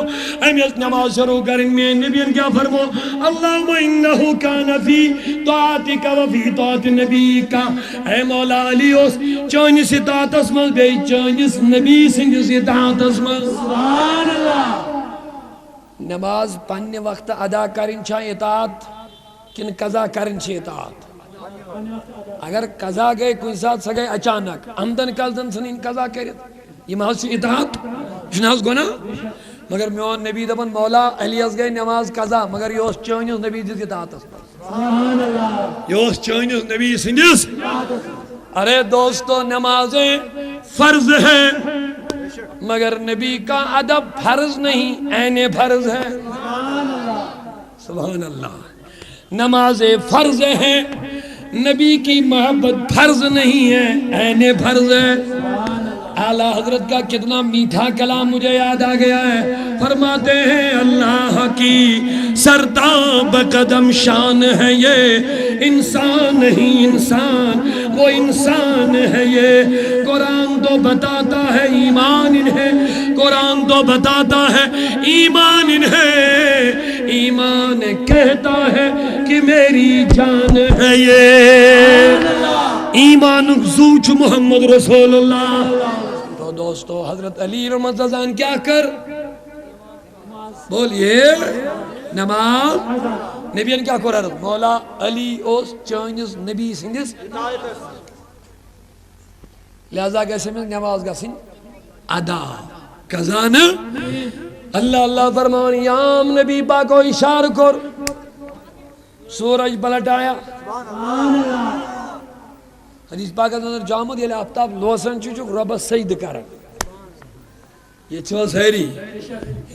امیت نماز شروع کرن میں نبی ان کیا فرمو، اللہم انہو کان فی طاعتک و فی طاعت نبی کا، اے مولا علی اس چونس اطاعت اسمز بے چونس نبی سنجس اطاعت اسمز، سبحان اللہ۔ نماز پننے وقت ادا کرن چھا اطاعت کن قضا کرن چھ اطاعت، اگر قضا گئے کوئی ساتھ سا گئے اچانک آمدن کالدن سنین قضا کرت، یہ محض سے اطاعت جناز گناہ، مگر میون نبی دبن مولا علی از گئے نماز قضا، مگر یہ اس چونیس نبی جس اطاعت اس، یہ اس چونیس نبی سنجس۔ ارے دوستو نمازیں فرض ہیں، مگر نبی کا ادب فرض نہیں، عین فرض ہے، سبحان اللہ۔ نماز فرض ہے، نبی کی محبت فرض نہیں ہے، عین فرض ہے۔ اعلیٰ حضرت کا کتنا میٹھا کلام مجھے یاد آ گیا ہے، فرماتے ہیں اللہ کی سرتاب قدم شان ہے یہ، انسان نہیں انسان وہ انسان ہے یہ، قرآن تو بتاتا ہے ایمان انہیں، قرآن تو بتاتا ہے ایمان انہیں، ایمان کہتا ہے کہ میری جان ہے یہ، ایمان زوچ محمد رسول اللہ۔ تو دوستو حضرت علی رحمت اللہ کیا کر بولیے نماز نبی کیا کر مولا علی اس چانس نبی سندس لہذا کیسے میں نماز گسن ادا قضان اللہ اللہ فرمان یام نبی پاکو اشار کر سورج پلٹایا حدیث پاک اندر جامد یل آفتاب لوسن چھ ربس سجدہ کران یہ چھو سہری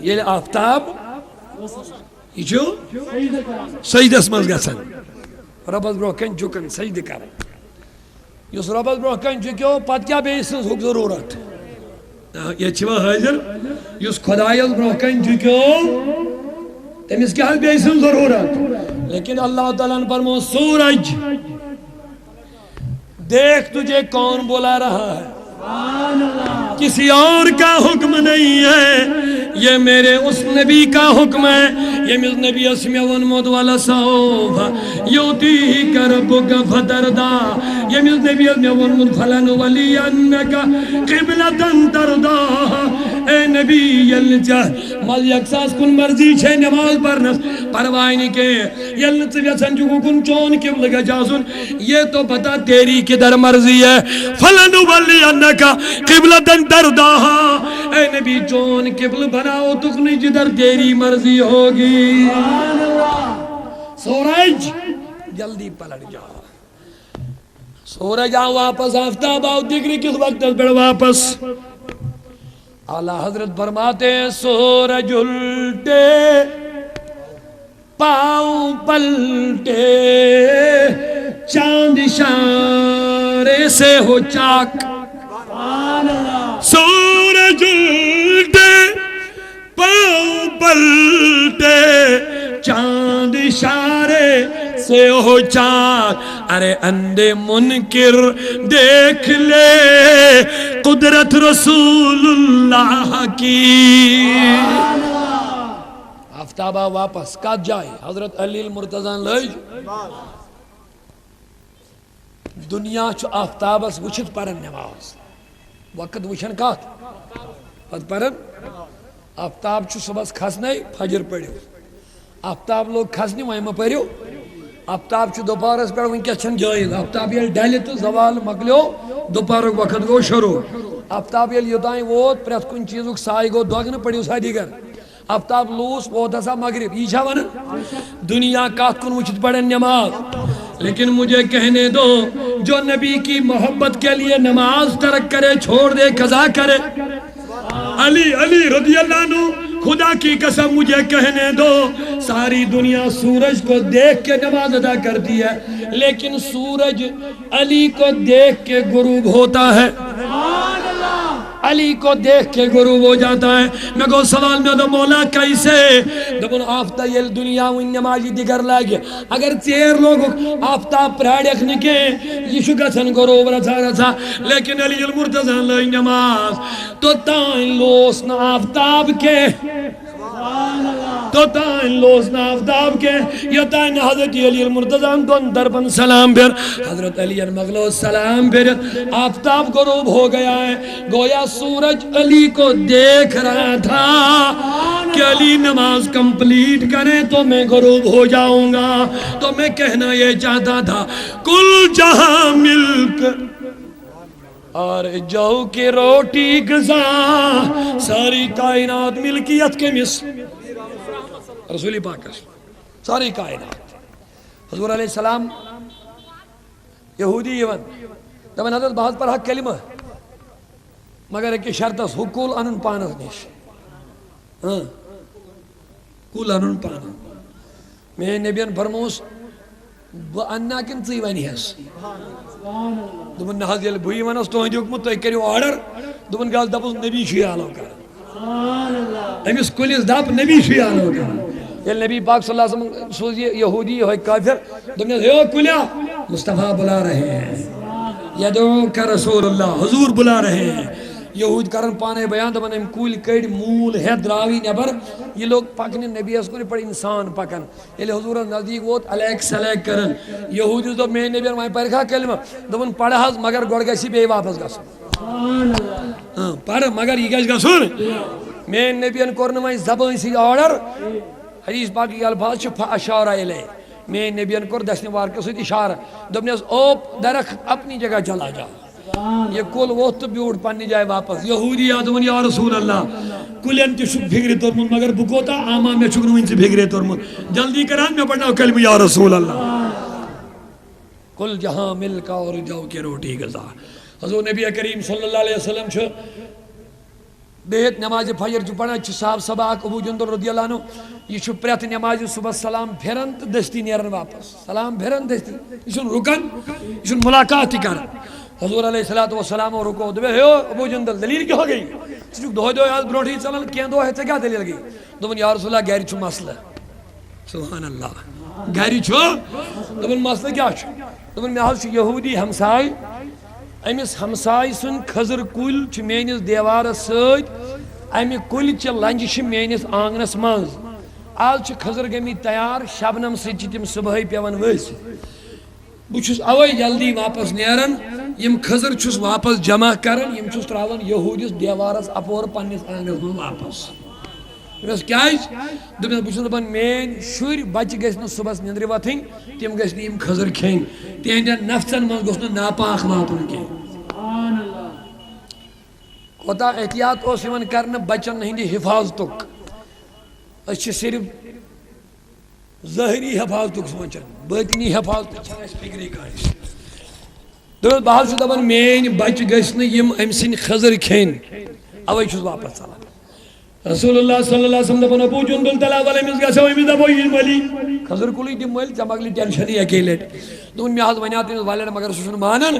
یل آفتاب یہ چھو سجدس مز گژھان ربس برو کن جھکن سجدہ کران اس ربس برو کن جھکیو پتہ کیا بیٚیہِ سٕنٛز ہُک ضروٗرت یہ چھو حاضر اس خدایس برو کن جھکیو تمس کیا بیٚیہِ سٕنٛز ضرورت لیکن اللہ تعالیٰ نے فرمایا سورج دیکھ تجھے کون بلا رہا ہے کسی اور کا حکم نہیں ہے یہ میرے اس نبی کا حکم ہے یمس نبی اسمہ ونمود والا سوف یوتیک ربک فتردا یمس نبی اسمہ ونمود فلن ولی انکا قبلتا تردا اے نبی یلچہ مل یکساس کن مرضی چھے نماز پرنس پروائنی کے یلچہ ویسن جو کن چون قبل کا جاسن یہ تو پتا تیری کدر مرضی ہے فلن ولی انکا قبلتا تردا اے نبی چون قبل بناؤ تکنی جدر تیری مرضی ہوگی سورج جلدی پلٹ جا سورج آؤ واپس آفتاب آؤ دیکھری کس وقت بڑھ واپس اعلیٰ حضرت فرماتے ہیں سورج الٹے پاؤں پلٹے چاند اشارے سے ہو چاک سورج الٹے پاؤں پلٹے چاند اشارے سے ہو چاک ارے اندھے منکر دیکھ لے قدرت رسول اللہ کی آفتابہ واپس کات جائے حضرت علی المرتضی لج دنیا چھو آفتابس وچھت پرن نماز وقت وچھن کات پت پرن آفتاب چھو صبح کھسنے فجر پڑھو آفتاب لوگ کھسنے وائمہ پڑھو آفتاب چھو دوپارس پڑھ وہیں کیا چھن جائز آفتاب یہ ڈیلی تو زوال مکلیو دوپارک وقت گو شروع آفتاب یہ یوتائیں ووت پریت کن چیزوں سائی گو دوگن پڑھو سا دیگر آفتاب لوس ووت ایسا مغرب یہ چھا ونن دنیا کات کن وچھت پڑھن نماز لیکن مجھے کہنے دو جو نبی کی محبت کے لیے نماز ترک کرے چھوڑ دے قضا کرے علی رضی اللہ عنہ خدا کی قسم مجھے کہنے دو ساری دنیا سورج کو دیکھ کے نماز ادا کرتی ہے لیکن سورج علی کو دیکھ کے غروب ہوتا ہے علی کو دیکھ کے غروب ہو جاتا ہے میں کو سوال میں دو مولا کیسے دبن آفتہ یہ دنیا و نمازی دیگر لگے اگر چیر لوگ آفتاب پراڑیک نکے یہ شکسن غروب رسا لیکن علی المرتضی اللہ نماز تو تائن لوسنا آفتاب کے تو تائن لوسنا آفتاب کے یا تائن حضرت علی المرتضی دون دربن سلام پھر حضرت علی المغلو سلام پھر آفتاب غروب ہو گیا ہے گویا سورج علی کو دیکھ رہا تھا کہ علی نماز کمپلیٹ کرے تو میں غروب ہو جاؤں گا تو میں کہنا یہ چاہتا تھا کل جہاں ملک اور جو کی روٹی غذا ساری کائنات ملکیت کے مس رسول پاک ساری کائنات حضور علیہ السلام یہودی یون دمن حضرت بہت پر حق کلمہ مگر ایک شرطس حقول انن پانس نیش کول انن پانس میں نبیان فرموس بہ انا کن ژی ونی ہس دپن نہ حض یل بھئی ونس تہندِ حکمت تُہۍ کٔرِو آرڈر دپن گژھ دپُس نبی چھُ آلو کران أمِس کُلِس دپ نبی چھُ آلو کران ییٚلہِ نبی پاک صلی اللہ علیہ وسلم سوز یہ یہودی یہ کافر دپنس ہے کُلیا مصطفیٰ بلا رہے ہیں یدعوک رسول اللہ حضور بلا رہے ہیں یہود کرن پانے بیان دپن ام کُلۍ کٔڑۍ موٗل ہیٚتھ درٛاوٕے نٮ۪بر یہ لوگ پکنہِ نبیس کُن پٲٹھۍ اِنسان پکان ییٚلہِ حضوٗرس نزدیٖک ووت الیک سلیک کران یہودیس دوٚپ میٛانہِ نبیَن وۄنۍ پرکھا کلمہ دوٚپُن پرٕ حظ مگر گۄڈٕ گژھِ بیٚیہِ واپس گژھُن پرٕ مگر یہِ گژھِ گژھُن میٛانہِ نبیَن کوٚر نہٕ وۄنۍ زبٲنۍ سۭتۍ آرڈر حدیث پاک کی الفاظ چھِ فاشارہ الیہ میٛانہِ نبیَن کوٚر دَچھنہِ وار کے سۭتۍ اِشارہ دوٚپنس اوپ درخت اپنی جگہ چلا جا یہ کل ووت تو بیوٹ پنی جائے واپس یہودی آدمن یا رسول اللہ کلین تہ چھ بھگرِ تورمت مگر بہ کوتا آما مے چھک نہ ونہ بھگرِ تورمت جلدی کران مے پڑھناو کلمہ یا رسول اللہ کل جہاں مل کا اور جو کی روٹی غذا حضور نبی کریم صلی اللہ علیہ وسلم چھ بہت نماز فجر چھ پڑھان چھ صاحب سباق ابو جندل رضی اللہ عنہ یہ چھ پریت نماز صبح سلام پھرن تو دستی نیرن واپس سلام پھرن دستی یہ چھ رکن یہ چھ ملاقات تہ کرن حضور علیہ السلام رکو دبے ہو ابو جندل دلیل کیا ہو گئی ژٕ چھُکھ دۄہے آز برونٛٹھ ژلان کینٛہہ دۄہ ژےٚ کیٛاہ دلیل گٔے دوٚپُن یا رسول اللہ گرِ چھُ مسلہٕ سبحان اللہ گرِ چھُ دوٚپُن مسلہٕ کیٛاہ چھُ دوٚپُن مےٚ حظ چھُ یہوٗدی ہمساے أمِس ہمساے سُنٛد کھٔزٕر کُلۍ چھِ میٛٲنِس دیوارس سۭتۍ اَمہِ کُلچہِ لنٛجہِ چھِ میٛٲنِس آنٛگنس منٛز آز چھِ کھٔزٕر گٔمٕتۍ تیار شبنم سۭتۍ چھِ تِم صُبحٲے پٮ۪وان ؤسۍ بہٕ چھُس اوے جلدی واپس نیران یم کھٔزٕر چھُس واپس جمع کران یم چھُس تراوان یہوٗدِس دیوارس اپور پننِس آنٛگنس منٛز واپس دوٚپمس کیٛازِ دوٚپمس بہٕ چھُس دپان میٛٲنۍ شُرۍ بچہِ گژھِ نہٕ صُبحس نِندرِ وۄتھٕنۍ تِم گژھِ نہٕ یم کھٔزٕر کھیٚنۍ تِہنٛدٮ۪ن نفژن منٛز گوٚژھ نہٕ ناپاک واتُن کینٛہہ کوتاہ احتیاط اوس یِوان کرنہٕ بچن ہٕنٛدِ حفاظتُک أسۍ چھِ صرف ظٲہری حفاظتُک سونٛچان باطنی حفاظتُک چھنہٕ اَسہِ فکرے کٲنٛسہِ دوٚپمس بہٕ حظ چھُس دپان میٛٲنۍ بچہِ گژھِ نہٕ یم أمۍ سٕنٛدۍ کھٔزٕر کھیٚنۍ اوے چھُس واپس ژلان رسول اللہ صلی اللہ علیہ وسلم دپان ابو جندل تلا ول أمِس گژھو أمِس دپو یہِ مٔلی کھٔزٕر کُلٕے دِ مٔلۍ ژےٚ مۄکلہِ ٹٮ۪نشنٕے اَکے لٹہِ دوٚپُن مےٚ حظ وَنیٛاو تٔمِس وَلٮ۪ر مگر سُہ چھُنہٕ مانان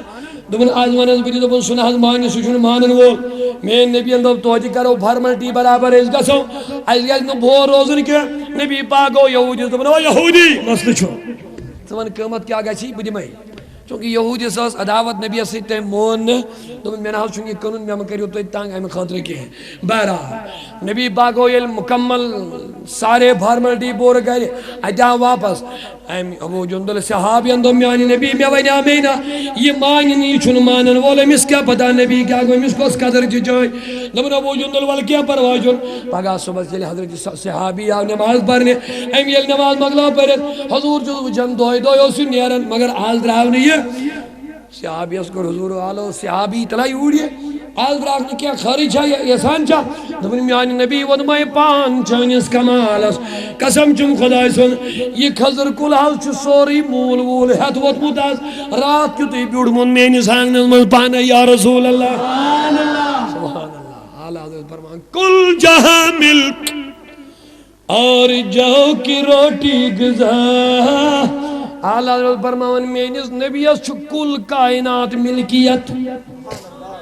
دوٚپُن آز ونس بہٕ تہِ دوٚپُن سُہ نہ حظ مانہِ سُہ چھُنہٕ مانن وول میٛٲنۍ نبیَن دوٚپ توتہِ کرو فارملٹی برابر أسۍ گژھو اَسہِ گژھِ نہٕ بور روزُن کینٛہہ نبی پاک گوٚو یہوٗدِس دوٚپُن او یہوٗدی مسلہٕ چھُ ژٕ وَن قۭمتھ کیٛاہ گژھی بہٕ دِمے چوٗنٛکہِ یہوٗدِس ٲس عداوت نبیَس سۭتۍ تٔمۍ مون نہٕ دوٚپُن مےٚ نہ حظ چھُنہٕ یہِ کٕنُن مےٚ مہٕ کٔرِو تُہۍ تنٛگ اَمہِ خٲطرٕ کینٛہہ بہرحال نبی پاک گوٚو ییٚلہِ مُکمل سارے فارملٹی پوٗرٕ کرِ اَتہِ آو واپس أمۍ ابوٗ جندل صحابین دوٚپ میٛانہِ نبی مےٚ وَنیٛاو مے نہ یہِ مانہِ نہٕ یہِ چھُنہٕ مانن وول أمِس کیٛاہ پتہ نبی کیٛاہ گوٚو أمِس کۄس قدر چھِ چٲنۍ دوٚپُن ابوٗ جندل وَلہٕ کینٛہہ پرواے چھُنہٕ پگاہ صُبحس ییٚلہِ حضرت صحابی آو نٮ۪ماز پرنہِ أمۍ ییٚلہِ نٮ۪ماز مۄکلٲو پٔرِتھ حضوٗر چھُس وٕچھان دۄہے دۄہے اوس یہِ نیران مگر آز درٛاو نہٕ یہِ صحابیس کوٚر حضوٗر والو صحابی تلا یوٗرۍ یہِ آز درٛاکھ نہٕ کینٛہہ خٲرٕے چھا یژھان چھا دوٚپُن میٛانہِ نبی ووٚنمَے پان چٲنِس کمالس قسم چھُم خۄداے سُنٛد یہِ کھٔزٕر کُل حظ چھُ سورُے موٗل ووٗل ہٮ۪تھ ووتمُت آز راتھ کیُتُے بیوٗٹھمُت میٛٲنِس آنٛگنس منٛز پانے یا رسول اللہ سبحان اللہ اعلیٰ حضرت فرمان کل جہاں ملک اور جو کی روٹی غذا اعلیٰ حضرت فرمان میٛٲنِس نبیَس چھُ کُل کائنات ملکیت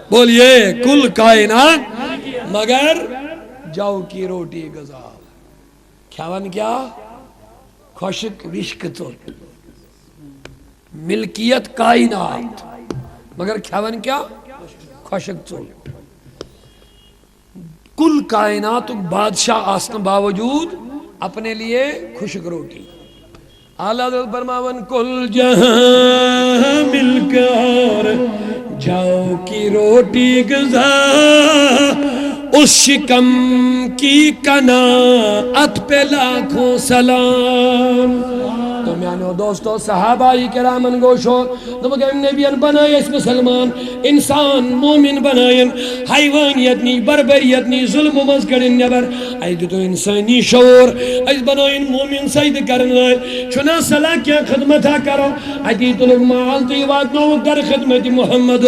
بولیے کل کائنات مگر جو کی روٹی غذا کھیون کیا خۄشک وشک ژوٚٹ ملکیت کائنات مگر کھیون کیا خۄشک ژوٚٹ کل کائنات بادشاہ آسنے باوجود اپنے لیے خشک روٹی اعلیٰ حضرت فرماون کل جہاں ملک اور جو کی روٹی غذا اس شکم کی قناعت پہ لاکھوں سلام تو میانو دوستو صحابہ کرامن گوشو دوپک ام نبیان بنائے اس مسلمان انسان مومن بنائیں حیوانیت نی بربریت نی ظلم و مزگڑن نبر ایدو تو انسانی شعور ایز بنائیں مومن سید کرنائیں چنا صلاح کیا خدمتہ کرو ایدی تو لوگ معالتی واتنو در خدمت محمد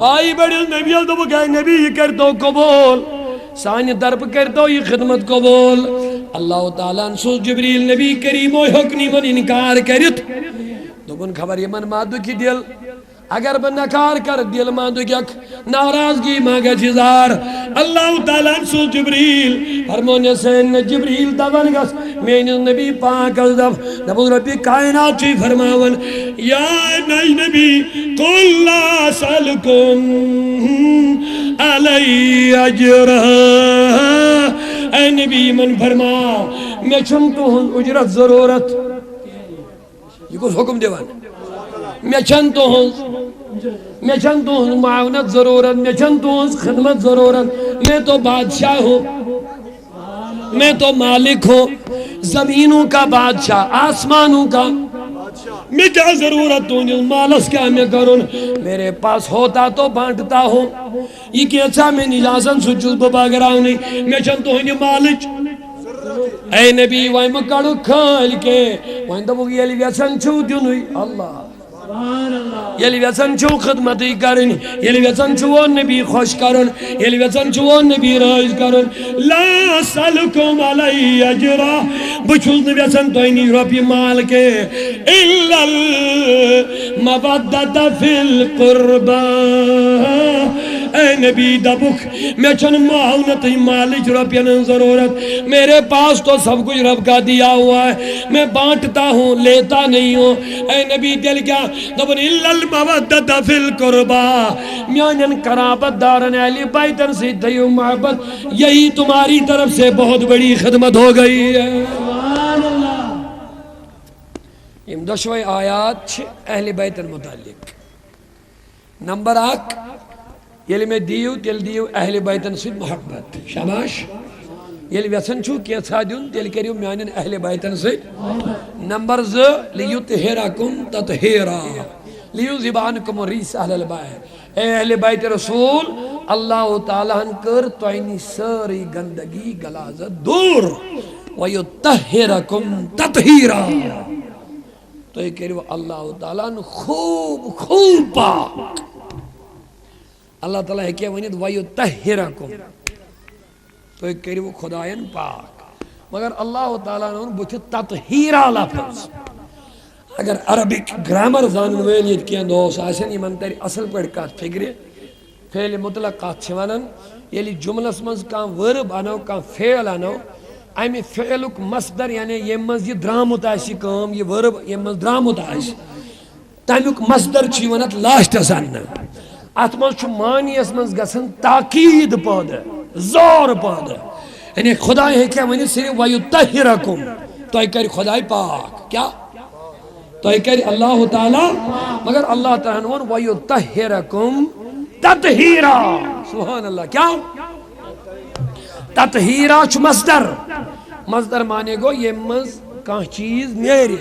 آئی بڑی نبیال دوپک اے نبی کر تو قبول سانی درب کرتو یہ خدمت قبول اللہ تعالیٰ سوز جبریل نبی کریم و حکمی من انکار کرت دوبن خبر یہ من مادو کی دل اگر بن نکار کر دل مادو یک ناراضگی مانگا جزار اللہ تعالیٰ سوز جبریل فرمون سین جبریل دوان گس مین نبی پاک از دب ربی کائنات چی فرماون یا نبی قل لا سالکم علی اجرہ اے نبی من فرما میں چھن تو ہن اجرت ضرورت یہ کچھ حکم دیوان میں چھن تو ہن معاونت ضرورت میں چھن تو ہن خدمت ضرورت میں تو بادشاہ ہوں میں تو مالک ہوں زمینوں کا بادشاہ آسمانوں کا میں کیا ضرورت تجھے مالس کیا میں کروں میرے پاس ہوتا تو بانٹتا ہوں یہ کیسا میں نجاسن سچوس بباگراؤ نہیں میں چن تو ہنی مالچ اے نبی وائم کڑو کھال کے وائم دبو یہ لیسن چھو دنوی اللہ یلی ویسن چھو خدمتی کرن یلی ویسن چھو نبی خوش کرن یلی ویسن چھو نبی رائز کرن لا سلکم علی اجرا بچوز ویسن تو اینی روپی مال کے الا المودت فی القربہ اے نبی دبک میں چن معاونتی مالج روپین ضرورت میرے پاس تو سب کچھ رب کا دیا ہوا ہے میں بانٹتا ہوں لیتا نہیں ہوں اے نبی دل کیا دبن الا المودت فی القربہ میانن قرابت دارن اہل بیتن سے دیو محبت یہی تمہاری طرف سے بہت بڑی خدمت ہو گئی ہے یم دشوئی آیات اہل بیتن متعلق نمبر 1 یلی میں دیو تیل دیو اہل بیتن سے محبت شاباش یلی ویسن چھو کیسا دیون تیل کریو میانن اہل بیتن سے نمبر 2 لیتہرکم تطہیرا لیذبانکم الرجس اہل البیت اے اہل بیت رسول اللہ تعالیٰ کر توینی ساری گندگی غلاظت دور ویطہرکم تطہیرا تو یہ کریو اللہ تعالیٰ خوب خوب پاک اللہ تعالیٰ ہے کیا ونید وَيُطَهِّرَكُمْ تو ایک کہری وہ خدایان پاک مگر اللہ تعالیٰ نے بچے تطہیرہ لفظ اگر عربک گرامر زانن ویلیت کیا دوس آسن یہ منتری اصل پڑھ کات فکر فعل مطلق کات چھوانن یلی جملس منز کان ورب آنو کان فعل آنو امی فعلک مصدر یعنی یہ منز یہ درامت آشی کام یہ ورب یہ منز درامت آشی تامیک مصدر چیونت لاشت ساننا اتمنز چھو مانی اسمنز گسن تاکید پادا زور پادا یعنی خدای ہے کیا ونی صرف وَيُطَّهِرَكُمْ تو ایک کری خدای پاک کیا تو ایک کری اللہ تعالی مگر اللہ تعالی نون وَيُطَّهِرَكُمْ تطہیرا سبحان اللہ کیا تطہیرا چھو مصدر مانے گو یہ مز کان چیز نیری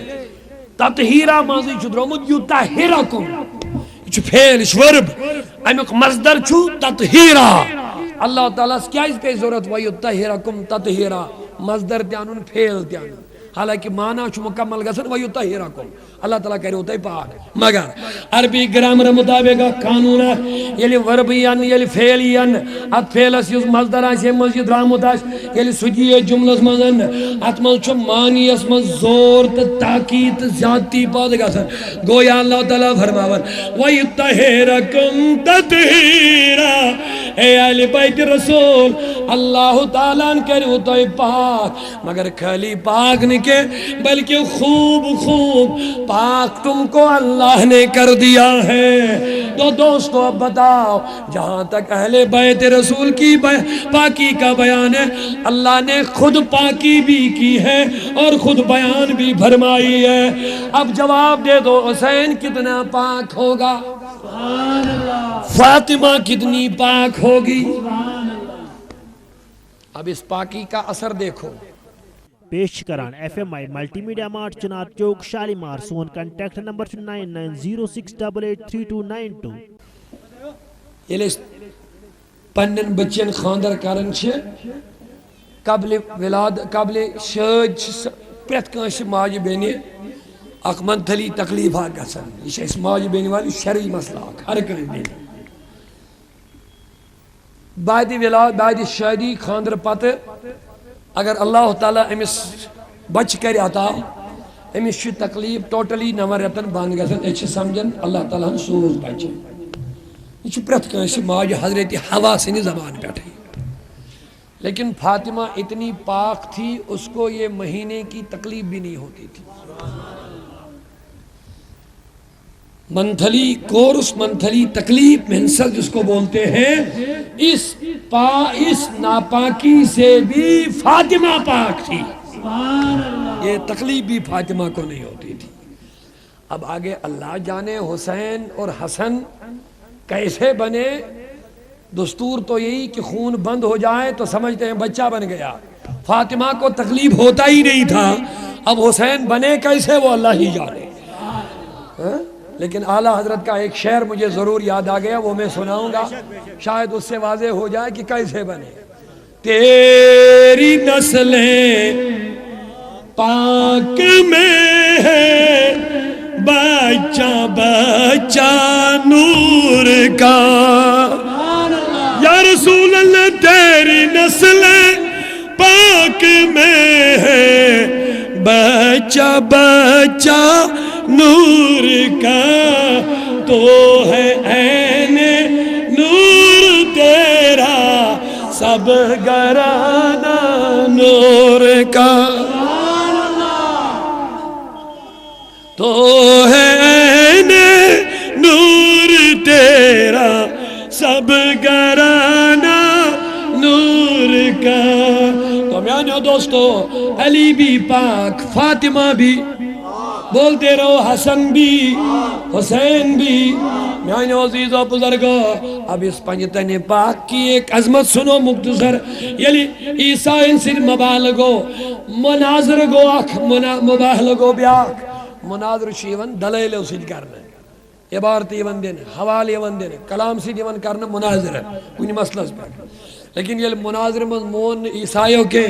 تطہیرا مازی چھو درومد یُطَّهِرَكُمْ چھو پھیل شورب امیک مصدر چھو تطہیرہ اللہ تعالیٰ کیا اس کے ضرورت وَيُطَّهِرَكُمْ تطہیرہ مصدر تیانون پھیل تیانون حالانکہ معنی چھو مکمل گسن وَيُطَّهِرَكُمْ اللہ تعالیٰ کہہ رہے ہوتا ہے پاک مگر عربی گرامر مطابق قانون یلی وربیان یلی فعلیان ات فعلس یوز مصدر آسی مزید رامت آس یلی سجی جملس مزن ات مز چھو معنی اس مز زور تاکید زیادتی پاد گسن گویا اللہ تعالیٰ فرماون وَيُطَّهِرَكُمْ تطہیرا اے اہل بیت رسول اللہ تعالیٰ کہہ رہے ہوتا ہے پاک مگر خالی پاک نکے بلکہ خوب خوب پاک تم کو اللہ نے کر دیا ہے تو دوستو اب بتاؤ جہاں تک اہل بیت رسول کی پاکی کا بیان ہے اللہ نے خود پاکی بھی کی ہے اور خود بیان بھی فرمائی ہے اب جواب دے دو حسین کتنا پاک ہوگا فاطمہ کتنی پاک ہوگی اب اس پاکی کا اثر دیکھو پیش کران ایف ایم آئی ملٹی میڈیا مارٹ چنار چوک شالیمار سون کنٹیکٹ نمبر 9906883292 یلی پنن بچین خاندر کرن چھے قبل ولاد قبل شاید پریت کانش ماج بینی اک منتھلی تکلیف آ گسن یہ اس ماج بینی والی شرعی مسئلہ ہر کہیں بینی بعد ولاد بعد شادی خاندر پتہ اگر اللہ تعالیٰ امس بچ کر عطا امس تکلیف ٹوٹلی نور رتن بند گژھان أسۍ چھِ سمجھان اللہ تعالیٰ ہن سوز بچہ یہ پریت کٲنٛسہِ ماجہِ حضرت حوا سٕنٛدِ زبان پٮ۪ٹھٕے لیکن فاطمہ اتنی پاک تھی اس کو یہ مہینے کی تکلیف بھی نہیں ہوتی تھی منتھلی کورس منتھلی تکلیف منسل جس کو بولتے ہیں اس ناپاکی سے بھی فاطمہ پاک تھی یہ تکلیف بھی فاطمہ کو نہیں ہوتی تھی اب آگے اللہ جانے حسین اور حسن کیسے بنے دستور تو یہی کہ خون بند ہو جائے تو سمجھتے ہیں بچہ بن گیا فاطمہ کو تکلیف ہوتا ہی نہیں تھا اب حسین بنے کیسے وہ اللہ ہی جانے لیکن اعلیٰ حضرت کا ایک شعر مجھے ضرور یاد آ گیا، وہ میں سناؤں گا، شاید اس سے واضح ہو جائے کہ کیسے بنے۔ تیری نسلیں پاک میں ہے بچہ بچہ نور کا، یا رسول اللہ تیری نسلیں پاک میں ہے بچہ بچہ نور کا، تو ہے عین نور تیرا سب گرانہ نور کا، تو ہے عین نور تیرا سب گرانہ نور کا۔ تو میانو دوستو، علی بھی پاک، فاطمہ بھی، بولتے رہو حسن بھی، حسین بھی، میانو عزیزو بزرگو۔ اب اس پنجتن پاک کی ایک عظمت سنو مختصر، یلی عیسیٰ انسر مبالغو مناظر گو اکھ مبالغو بیاک، مناظر شیون دلیل اسید کرنے، عبارت یون دین، حوال یون دین، کلام سید یون کرنے، مناظر کنی مسئلہ پر۔ لیکن یہ مناظر مون عیسائیوں کے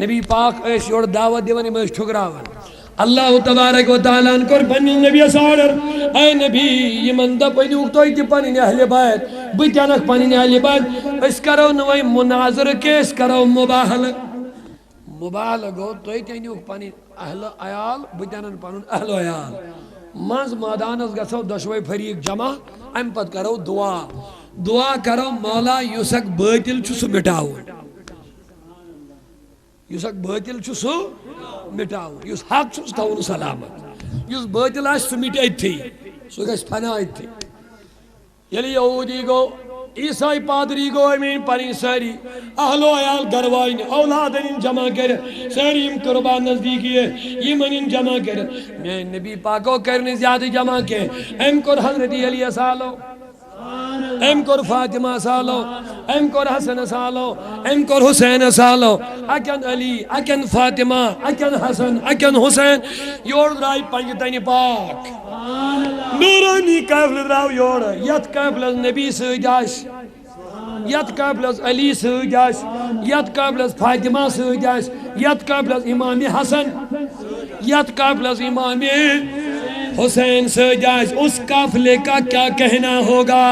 نبی پاک ایس یور دعوت دیوانی میں ٹھکراون، اللہ تبارک و تعالیٰ ان کر پنی نبی سارر، اے نبی یہ مندہ پنی اکتوئی تی پنی اہل بیت، بچانک پنی اہل بیت، اس کرو نوائی مناظر کے، اس کرو مباحل مبالغو توی تینی اک پنی اہل ایال، بچانن پنن اہل ایال، منز مادانس گسو دشوئی فریق جمع، ام پت کرو دعا، دعا کرو مولا یوسک باطل چھو سو مٹاؤ، یوسک باطل چھو سو مٹاؤ، یوس حق چھو ستاؤن سلامت، یوس باطل آش سو مٹائی تھی، سو گش پنائی تھی۔ یلی یہودی گو، عیسائی پادری گو، امین پنی ساری اہل و عیال گروائن اولادن جمع کر، ساری ام قربان نزدیکی ہے، یہ من جمع کر، میں نبی پاکو کرنے زیادہ جمع کے، ام کر حضرت علی سالو، ام کر فاطمہ سالو، ام کر حسن سالو، ام کر حسین سالو، اکن علی، اکن فاطمہ، اکن حسن، اکن حسین، یور درائی پنجتنی پاک، نورانی قافل دراو یور، یت قافل از نبی سجاش، یت قافل از علی سجاش، یت قافل از فاطمہ سجاش، یت قافل از امام حسن، یت قافل از امام حسین سجاش، اس قافلے کا کیا کہنا ہوگا؟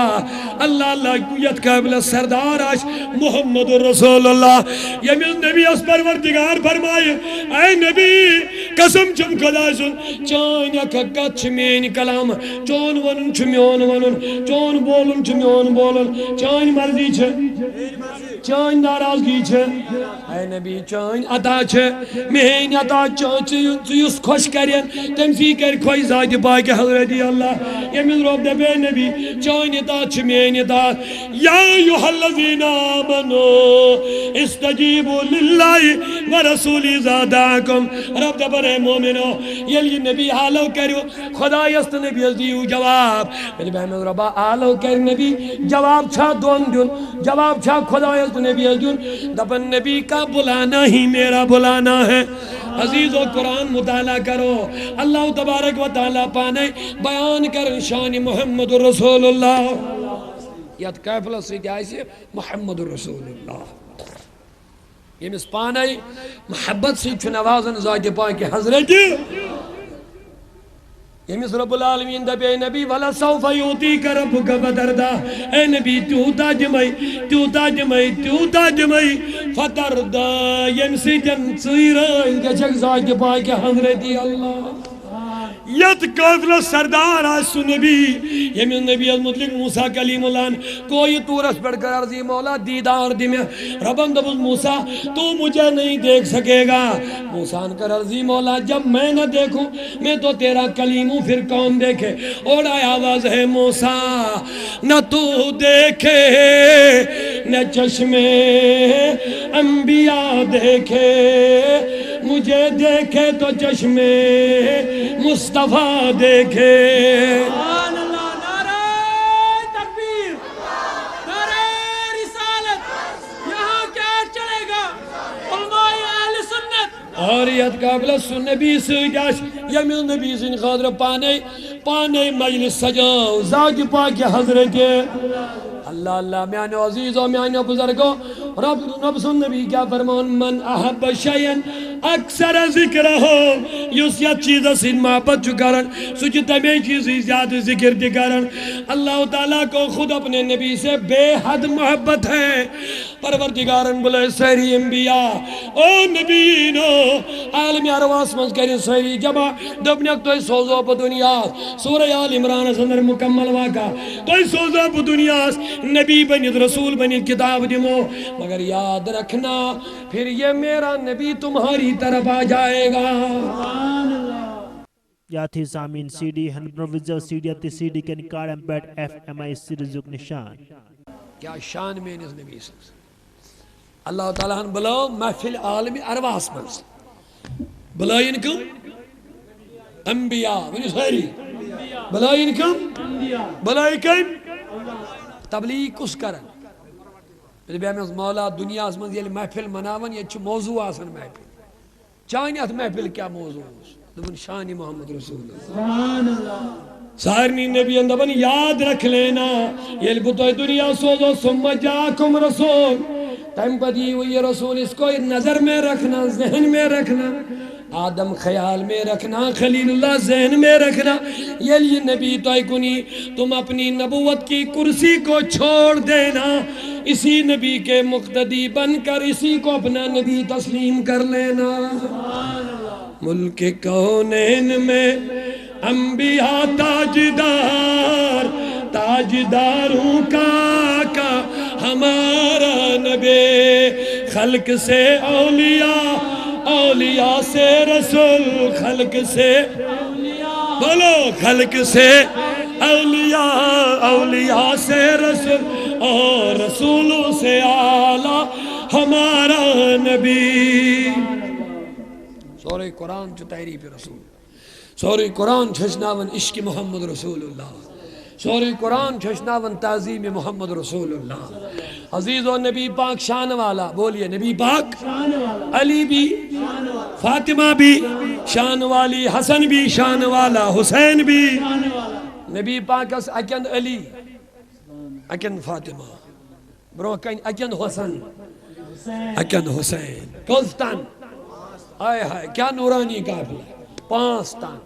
اللہ اللہ یت قابل سردار آش محمد رسول اللہ، یمیل نبی اس پروردگار فرمائے، اے نبی قسم چم خدا سن، چون یک حقت چمین کلام، چون ونن چمیون ونن، چون بولن چمیون بولن، چون مرضی چھ، چون ناراضگی چھ، اے نبی چون عطا چھ، مہین عطا چیس خوش کرین، تمسی کر خوش ذات پاک حضرت اللہ، یمیل رب دبے نبی چون عطا چمین عطا، یا ایوہ الذین آمنو استجیبوا للہ ورسولی زاداکم، رب دبرے مومنو، یلی نبی آلو کرو، خدا یست نبی ازدیو جواب، میری بہمد ربا آلو کر نبی جواب چھا دون دون، جواب چھا خدا یست نبی ازدیون، دبن نبی کا بلانا ہی میرا بلانا ہے۔ عزیز و قرآن مطالعہ کرو، اللہ تبارک و تعالیٰ پانے بیان کر شان محمد رسول اللہ، یاد قافلہ سے جائے محمد رسول اللہ، یہ اس پانے محبت سے چنوازن ذات پاک حضرت، یہ مس رب العالمین دبے نبی وَلَا سَوْفَ يُوتِيكَ رَبُّكَ فَتَرْضَىٰ، اے نبی تو تاجمائی فترضى یمسی جن سیرائن کے چک ذات پاک حضرت اللہ، یت قافلہ سردار آسو نبی، یمین نبی المطلق موسیٰ کلیم اللہ، کوئی تورس پڑھ کر عرضی مولا دیدار دی میں، ربن دبز موسیٰ تو مجھے نہیں دیکھ سکے گا، موسیٰ کر عرضی مولا جب میں نہ دیکھوں میں تو تیرا کلیم ہوں، پھر کون دیکھے؟ اور آواز ہے موسیٰ نہ تو دیکھے نہ چشم انبیاء دیکھے، مجھے دیکھے تو چشم مصطفیٰ دیکھے۔ سبحان اللہ، نعرہ تکبیر، نعرہ رسالت، یہاں کیا چلے گا؟ علماء اہل سنت اور یت قابل سن نبی سجاش، یمیل نبی سن خاطر پانے پانے مجلس سجاؤ ذات پاک حضرت اللہ اللہ میانے عزیزوں میانے بزرگوں رب سن نبی کیا فرمان من احب شیئن اکثر ذکر ہو یس یا چیز سن محبت چکرن سچ تمہیں چیزی زیادہ ذکر دکرن اللہ تعالیٰ کو خود اپنے نبی سے بے حد محبت ہے پروردگارن بلے سہری انبیاء او نبیینو عالمی ارواس منز کریں سہری جمع دبنیک توی سوزو پا دنیا سورہ آل عمران سندر مکمل واقع توی سوزو پا دنیا نبی بنید رسول بنید کتاب دیمو مگر یاد رکھنا پھر یہ میرا نبی تمہاری طرف آ جائے گا یا تھی سامین سی ڈی ہنبرویزر سی ڈی اتی سی ڈی کن کارڈ ایمپیڈ ایف ایم آئی سیریزک نشان کیا شان میں اس نبی سے اللہ تعالیٰ ہن بلاو محفل عالمی ارواس منز بلاو انکم انبیاء ونی سہری بلاو انکم بلاو انکم تبلیغ کس کرن بیامز مولا دنیا اس منز یہ محفل مناون یہ موضوع آسن محفل چانیت محفل کیا موضوع دبن شان محمد رسول اللہ سارنی نبی اندبن یاد رکھ لینا یہ بتوئی دنیا سوزو ثم جاکم رسول تم پدی ہوئی رسول اس کو نظر میں رکھنا ذہن میں رکھنا آدم خیال میں رکھنا خلیل اللہ ذہن میں رکھنا یہ نبی توئی کنی تم اپنی نبوت کی کرسی کو چھوڑ دینا اسی نبی کے مقتدی بن کر اسی کو اپنا نبی تسلیم کر لینا ملک کونین میں انبیاء تاجدار تاجداروں کا ہمارا نبی خلق سے اولیاء اولیاء سے رسول خلق سے بولو خلق سے اولیاء اولیاء سے رسول اور رسولوں سے اعلیٰ ہمارا نبی سورہ قرآن چو تحریف رسول سورہ قرآن چھشناون عشق محمد رسول اللہ سورہ قرآن چھشناون تعظیم محمد رسول اللہ عزیز و نبی پاک شان والا بولیے نبی پاک علی بھی فاطمہ بھی شان والی حسن بھی شان والا حسین بھی نبی پاک اس اکن علی اکن فاطمہ برو اکن حسن اکن حسین کلستان آئے ہائے کیا نورانی قافلہ پانچ تان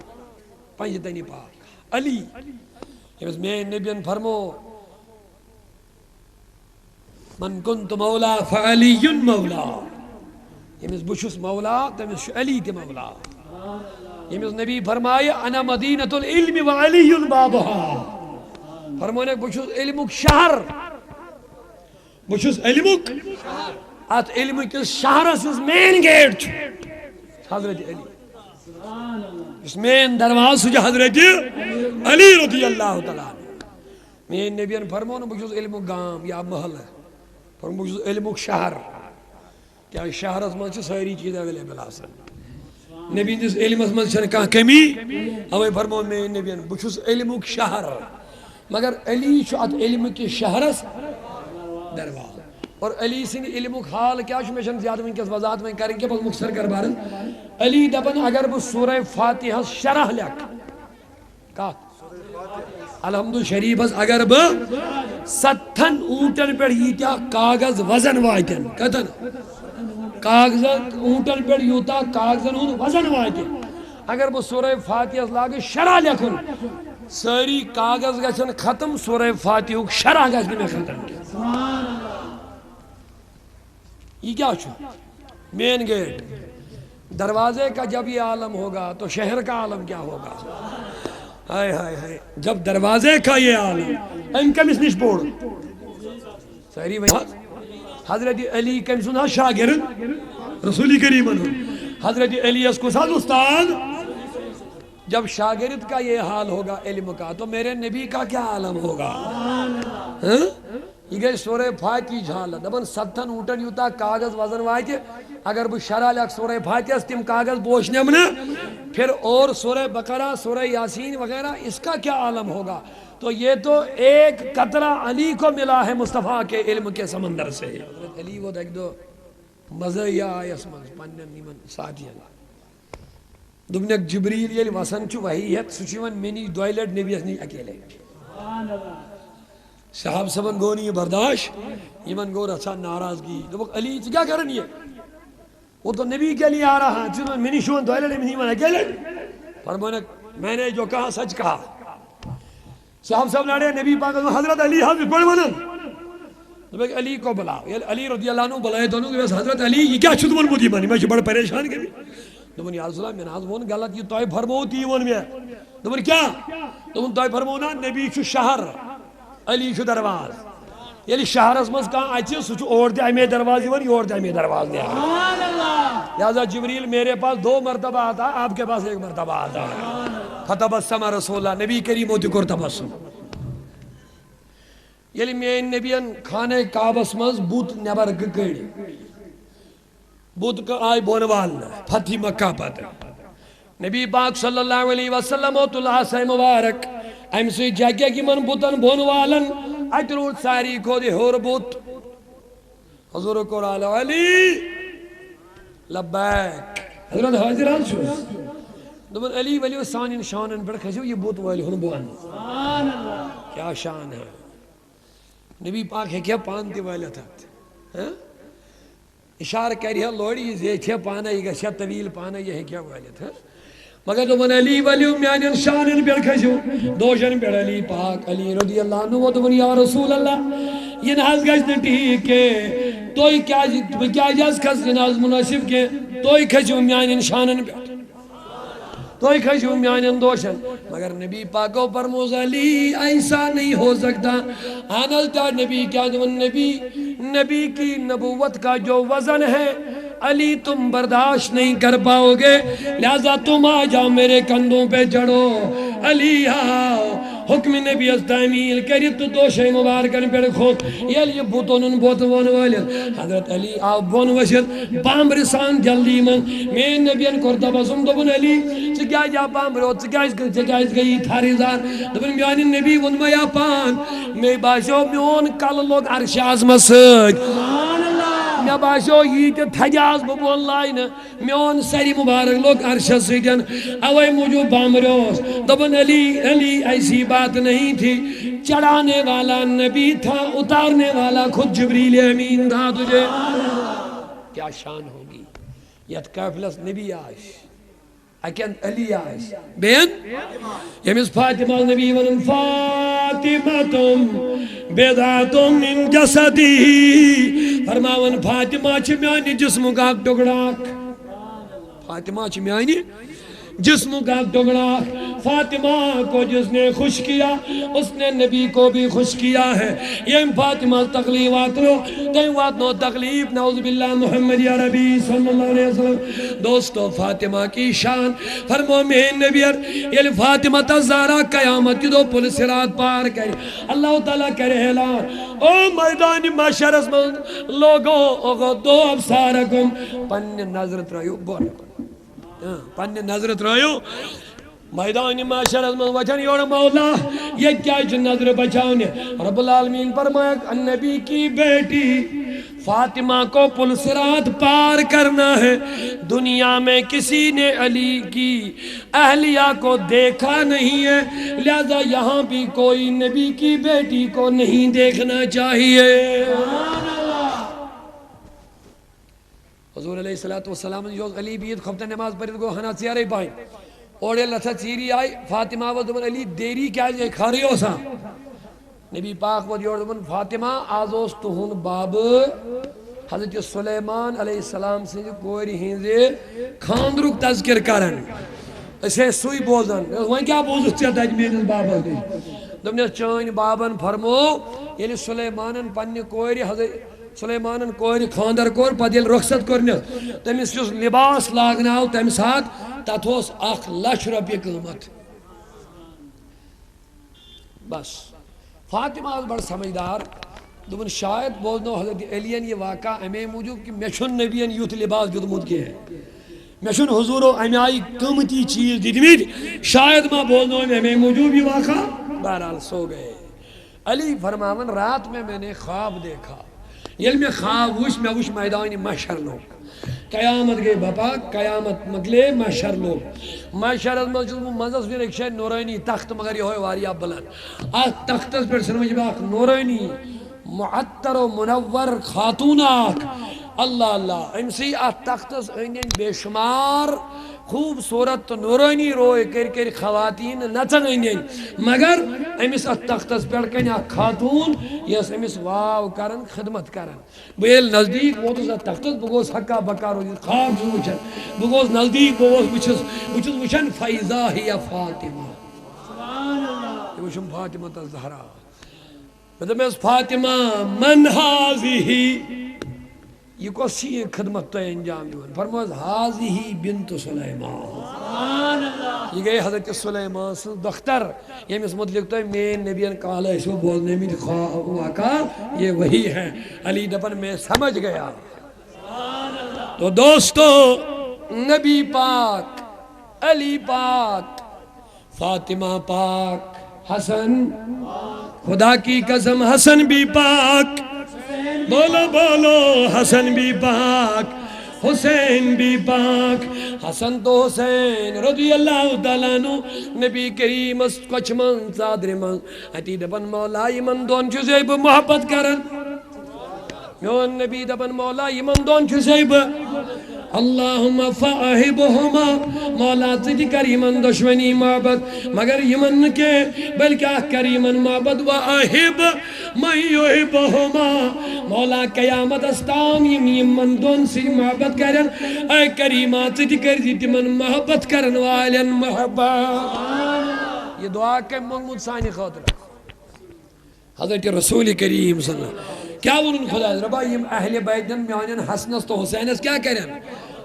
پنج تنی پاک علی یہ میں نبیان فرمو من کنت مولا فعلی مولا یہ بشس مولا تمس علی تی مولا یہ نبی فرمائے انا مدینۃ العلم وعلی بابها فرمونے بشس علمک شہر بشس علمک ات علم کس شہر اس مین گیٹ حضرت علی اس مین درواز سجا حضرت علی رضی اللہ تعالیٰ میں نبیان فرمونا بکشوز علم گام یا محل ہے فرمو بکشوز علم شہر کیا شہر اس منچ ساری چیز اویلیبل آسن نبی جس علم اس منچ کہاں کمی ہمیں فرمو میں نبیان بکشوز علم شہر مگر علی شاید علم کی شہر درواز اور علی سن علم حال کیا شمیشن زیادہ من کس وضاحت میں کریں گے بس مختصر کر بارن علی دبن اگر وہ سورہ فاتحہ شرح لکھ کہا الحمد شریف اگر وہ ستھن اونٹن پر یوتا کاغذ وزن وائتن کتن کاغذ اونٹن پر یوتا کاغذ وزن وائتن اگر وہ سورہ فاتحہ لاغ شرح لکھن ساری کاغذ گھن ختم سورہ فاتحہ شرح گھن میں ختم کیا یہ کیا چھو مین گیٹ دروازے کا جب یہ عالم ہوگا تو شہر کا عالم کیا ہوگا ہائے ہائے ہائے جب دروازے کا یہ عالم ان کم اس نش بوڑ سہری حضرت علی کم سنا شاگرد رسول کریم حضرت علی اس کو ساتھ استاد جب شاگرد کا یہ حال ہوگا علم کا تو میرے نبی کا کیا عالم ہوگا یہ گئی سورہ فاتحہ جھالا دبن ستھن اونٹن یوتا کاغذ وزن وائے اگر وہ شرح لکھ سورہ فاتحہ تم کاغذ بوشنے منا پھر اور سورہ بقرہ سورہ یاسین وغیرہ اس کا کیا عالم ہوگا تو یہ تو ایک قطرہ علی کو ملا ہے مصطفیٰ کے علم کے سمندر سے حضرت علی وہ دیکھ دو مزہ یا آئیس منز پنن نیمن ساتھی اللہ دوپنک جبریل یل وسان چھ وحی ہت سہ چھ منی دۄیہِ لٹہِ نبیس نش اکیلے صاحب صاحبن گو یہ برداشت یمن گو رژھا ناراضگی دوپک علی ژٕ کیا کران یہ وہ تو نبی کے لیے آ رہا ژٕ منی چھُ دۄیہِ لٹہِ أمِس یِوان اکیلے فرمانک میں نے جو کہا سچ کہا صاحب صاحب لڑے نبی پاک حضرت علی حضرت پڑھ ونن دوپک علی کو بلاؤ یل علی رضی اللہ عنہ بلائے دونوں کہ حضرت علی یہ کیا چھُ تمن بودی بنی میں چھُ بڑا پریشان کری دوپن یا رسول اللہ میں ناز وون غلط یہ تۄہہِ فرمو تی وون میں دوپن کیا دوپن تۄہہِ فرمو نا نبی چھُ شہر علی چھُ درواز یل شہرس مز کانٛہہ اژِ سُہ چھُ اور تہِ امے درواز یوان یور تہِ امے درواز نیران لہذا جبریل میرے پاس 2 مرتبہ آتا آپ کے پاس 1 مرتبہ آتا ہے فتبسم رسول اللہ نبی کریمو تہِ کوٚر تبسم یل میٲنۍ نبیَن خانہ کعبس مز بُت نیبر کٔڑۍ بُت آئی بون والنہ فتح مکہ پتہ نبی پاک صلی اللہ علیہ وسلم و تُل آسائی مبارک ام سے جاگیا کی من بُتن بون والن ات روٹ ساری کو دے ہور بُت حضور قرآن علی لبیک حضرت حاضران شو دبن علی ولی و سانین شانن پر کھجو یہ بُت والی ہن بوان کیا شان ہے نبی پاک ہے کیا پانتی والا تھا اشارہ کری ہے لوڑی یہ چھے پانا یہ گھشہ طویل پانا یہ ہے کیا والد ہے مگر تو من علی ولیو میانین شانن بیڑ کھشو دوشن بیڑ علی پاک علی رضی اللہ عنہ و تو یا رسول اللہ یہ ناز گشت ٹھیک ہے توئی کیا جاز کھس یہ ناز مناسب کے توئی کھشو میانین شانن بیڑ توئی کھشو میانین دوشن مگر نبی پاکو فرموز علی ایسا نہیں ہو سکتا آنلتا نبی کیا جو نبی کی نبوت کا جو وزن ہے علی تم برداشت نہیں کر پاؤ گے لہذا تم آ جاؤ میرے کندھوں پہ چڑھو علی آؤ حکم نبی استعمیل کری تو دوشے مبارکن پہ خود یہ بوتون بوت ون والد حضرت علی آؤ بون وشد بامرسان جلدی من میں نبیان کرتا بسم دبن علی چکیا جا بامرو چکیا گئی تھاری زار دبن میانی نبی ون میا پان میں باشو میون کل لوگ عرش عظمت سک میں باشو یہ تے تھجاز ببون لائن میون سری مبارک لوگ عرش سجن اوے مجھو بامروس دبن علی ایسی بات نہیں تھی چڑھانے والا نبی تھا اتارنے والا خود جبریل امین تھا تجھے کیا شان ہوگی یت کافلس نبی آش اکن علی آش بین یمیز فاطمہ نبی ونن فاطمہ تم بیداتم من جسدی فرماون فاطمہ چھ میانی جسم کا ٹکڑاک فاطمہ چھ میانی جسم کا ٹکڑا فاطمہ کو جس نے خوش کیا اس نے نبی کو بھی خوش کیا ہے یہ فاطمہ تکلیفات لو تیوات نو تکلیف نعوذ باللہ محمد یا ربی صلی اللہ علیہ وسلم دوستو فاطمہ کی شان فرمو میں نبیر یہ فاطمہ تزارہ قیامت کی دو پل صراط پار کری اللہ تعالیٰ کرے اعلان او میدان معاشرت میں لوگو اغدو ابصارکم پن نظر ترائیو بول پنہ نظر ترائیو میدان معاشرت میں وچھن یور مولا یہ کیا چھ نظر بچاؤنے رب العالمین فرمایا نبی کی بیٹی فاطمہ کو پل صراط پار کرنا ہے دنیا میں کسی نے علی کی اہلیہ کو دیکھا نہیں ہے لہذا یہاں بھی کوئی نبی کی بیٹی کو نہیں دیکھنا چاہیے حضور علیہ السلام جو علی بیت خفتہ نماز پڑھت گو ہنا چیارے پائیں اور یہ لتھا چیری آئی فاطمہ و دمن علی دیری کیا جائے کھاری ہو سا نبی پاک و دیور دمن فاطمہ آزوز تہن باب حضرت سلیمان علیہ السلام سے کوئی ہنزے کھاندرک تذکر کرن اسے سوئی بوزن وہاں کیا بوزن چاہتا ہے میرے بابا دی دمنے چاہین بابن فرمو یعنی سلیمانن پنی کوئی حضرت سلیمانن کوئی خاندر کور پدیل رخصت کرنے تمیس جس لباس لاغنا ہو تم ساتھ تاتھوس 1,00,000 روپیہ قیمت بس فاطمہ بڑھ سمجھدار دبن شاید بولنو حضرت علیین یہ واقعہ امی موجود کہ میشن نبیین یوت لباس دیدمود کے ہے میشن حضورو امی آئی قیمتی چیز دیدمید شاید ما بولنو امی موجود یہ واقعہ بہرحال سو گئے علی فرماون رات میں نے خواب دیکھا یل میں خواب وش میدان محشر لوگ قیامت گئی باپا قیامت مکلے محشر لوگ محشر مزس پہ ایک شاید نورانی تخت مگر یہ ہوئے واریا بلند آت تختس پر سنمجھ باق نورانی معطر و منور خاتون آک اللہ اللہ امسی آت تختس اینین بے شمار خوبصورت نورانی روئے کر خواتین نچن اینین مگر امس ات تختس پر کنیا خاتون یس امس واو کرن خدمت کرن بیل نزدیک ووتس ات تختس بگوس حقا بکا روزی خواب جو وچن بگوس نزدیک بگوس وچس وچن فیضا ہی فاطمہ یہ وچن فاطمہ الزہرا بدم اس فاطمہ من حاضی یہ کو سی خدمت تو انجام دیون فرموز حاضی بنت سلیمان یہ گئی حضرت سلیمان سے دختر یہ اس مطلق تو مین نبیان کالا اسو بولنے میں واقع یہ وہی ہے علی دپن میں سمجھ گیا تو دوستو نبی پاک علی پاک فاطمہ پاک حسن خدا کی قسم حسن بھی پاک بولو بولو حسن بھی پاک حسین بھی پاک حسن تو حسین رضی اللہ تعالیٰ عنہ نبی کریم اس کچھ من صادر من اتی دبن مولا یمن دون چیزیں محبت کرن میون نبی دبن مولا یمن دون چیزیں اللہم فاہبہما مولا تجھ کر یمن دشمنی محبت مگر یمن کے بلکہ کر یمن محبت و آہب من یحبہما مولا قیامت استان یمن دون سی محبت کرن اے کریمہ تجھ کر دیتی من محبت کرن والن محبت یہ دعا کے محمود ثانی خاطر حضرت رسول کریم صلی اللہ علیہ وسلم کیا ونن خدا ربا یم اہل بیتن میانن حسنس تو حسینس کیا کرن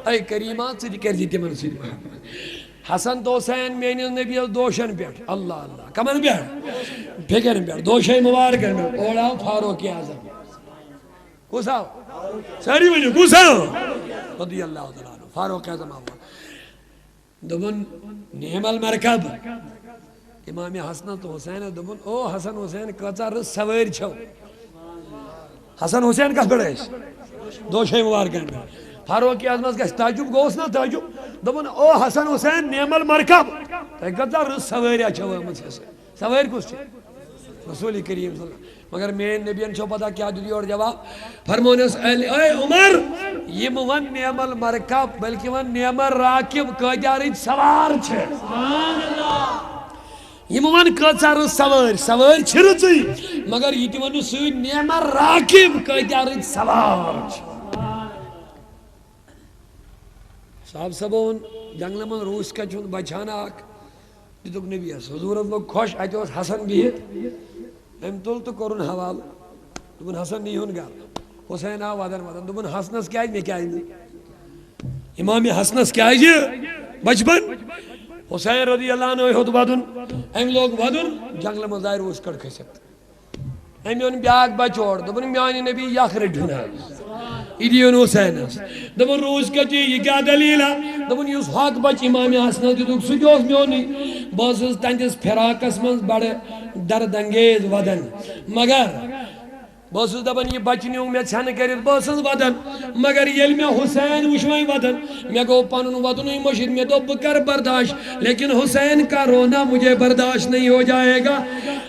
اے کریمہ ژٕ تہِ کٔرزِ تِمن سۭتۍ محبت حسن تو حسین میٲنِس نبی دوشن پٮ۪ٹھ اللہ اللہ کمن پٮ۪ٹھ فِکرن پٮ۪ٹھ دوشے مبارکن پٮ۪ٹھ اور آو فاروق اعظم کُس آو سٲری ؤنِو کُس آو رضی اللہ تعالیٰ عنہ فاروق اعظم آو دوٚپُن نعم المرکب امام حسن تو حسین دوٚپُن او حسن حسین کۭژاہ رٕژ سوٲرۍ چھو حسن حسین کس پہ دوشے مبارکن پہ فاروق اعظمس گھس تعجب گوس نا تعجب دپن او حسن حسین نعم المرکب تہ کتا رٕژ سوٲریا چھو آمٕژ سوٲرۍ کُس چھِ رسول کریم صلی اللہ علیہ وسلم مگر مین نبیَن چھو پتہ کیا دیُت یورٕ جواب فرمونس اے عمر یم ون نعم المرکب بلکہ ون نعم الراکب کۭتیاہ رٕتۍ سوار چھِ یم ون کۭژاہ رٕژ سوٲرۍ سوٲرۍ چھِ رٕژٕے مگر یہ تہِ ونو سۭتۍ نعم الراکب کۭتیاہ رٕتۍ سوار چھِ صاحب صبون جنگل من روس کا چون بچانا اک دتک نبی حضورت لوگ خوش اتہ اوس حسن بہت ام تل تو کرن حوال دپن حسن نیہن گھر حسین آو ودن ودن دپن حسنس کیاز مے کیاز امام حسنس کیاز بچپن حسین رضی اللہ عنہ ہود ودن ام لوگ ودن جنگل من زائر روس کڑ کھست ام یون بیاکھ بچوڑ دپن میانی نبی یخ رٹھن ایدیون حسینس دپن روز کچی یہ کیا دلیل ہے دپن یس حق بچ امام حسن دتک سہ تہ میونی بہٕ ٲسٕس تہنٛدِس فراقس منٛز بڑٕ درد انگیز ودن مگر بہٕ ٲسٕس دپان یہ بچہ نیوٗ مےٚ ژھٮ۪نہٕ کٔرِتھ بہٕ ٲسٕس ودن مگر ییٚلہِ مےٚ حسین وٕچھ وۄنۍ ودن مےٚ گوٚو پنُن ودنُے مٔشِد مےٚ دوٚپ بہٕ کرٕ برداشت لیکن حسین کا رونا مجھے برداشت نہیں ہو جائے گا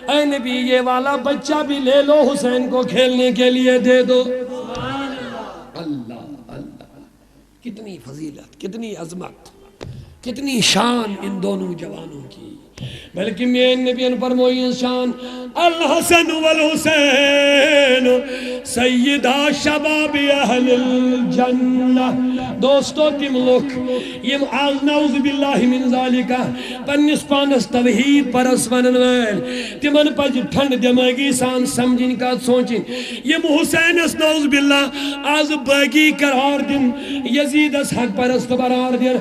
اے نبی یہ والا بچہ بھی لے لو حسین کو کھیلنے کے لیے دے دو اللہ اللہ کتنی فضیلت کتنی عظمت کتنی شان ان دونوں جوانوں کی بلکہ میں نبی فرمائی شان الحسن والحسین سیدہ شباب اہل الجنہ دوستو تم لوگ یم نعوذ باللہ من ذالکہ پنس پانس توحید پرس ونن ویل تمن پج ٹھنڈ دماغی سان سمجھن کا سوچن یم حسین اس نعوذ باللہ آز باقی قرار دن یزید اس حق پرست قرار دن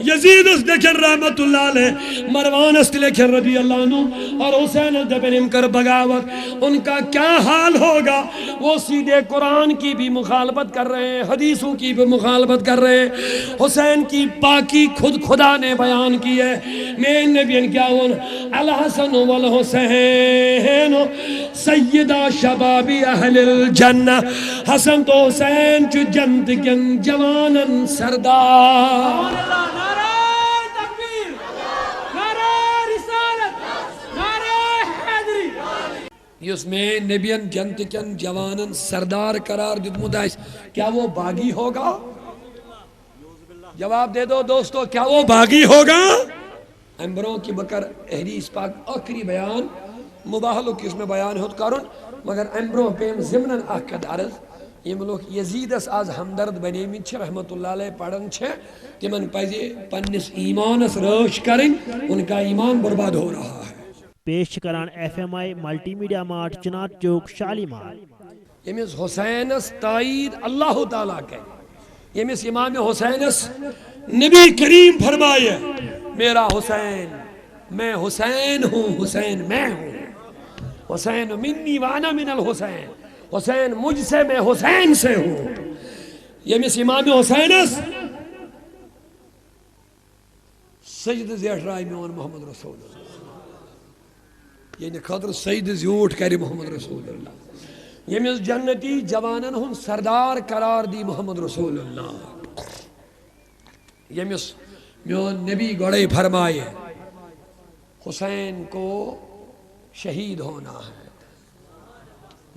یزید اس دکھن رحمت اللہ علیہ مروان اس دیکھیں رضی اللہ عنہ اور حسین دبن کر بغاوت، ان کا کیا حال ہوگا؟ وہ سیدھے قرآن کی بھی مخالفت کر رہے ہیں، حدیثوں کی بھی مخالفت کر رہے ہیں۔ حسین کی پاکی خود خدا نے بیان کی ہے۔ میں نبی کیا ہوں، الحسن والحسین سیدہ شباب اہل الجنہ، حسن تو حسین چو جنت کن جوانن سردار۔ نعرہ تکبیر، نعرہ رسالت، نعرہ حیدری۔ اس میں نبیان جنت کن جوانن سردار قرار دیتمت ہے، کیا وہ باغی ہوگا؟ جواب دے دو دوستو، کیا وہ باغی ہوگا؟ امبروں کی بکر حدیث پاک آخری بیان مباحلو کی اس میں بیان ہوت کارون، مگر امبروں پہ زمنن آکد عرض یہ ملوک یزید اس آز ہمدرد بنی من چھے رحمت اللہ علیہ پڑھن چھے تمن پائزے پنس ایمان اس روش کریں، ان کا ایمان برباد ہو رہا ہے۔ پیش کران ایف ایم آئی ملٹی میڈیا مارٹ چنار چوک شالیمار۔ یمیس حسین اس تائید اللہ تعالیٰ کے، یمیس امام حسین اس نبی کریم فرمائے میرا حسین، میں حسین ہوں، حسین میں ہوں، حسین منی وانا من الحسین، حسین مجھ سے میں حسین سے ہوں۔ یمیس امام حسین اس سجد زیٹ رائی میون محمد رسول اللہ، یعنی خطر سجد زیوٹ کری محمد رسول اللہ، یمیس جنتی جوانن ہن سردار قرار دی محمد رسول اللہ، یمیس میون نبی گوڑے فرمائے حسین کو شہید ہونا ہے،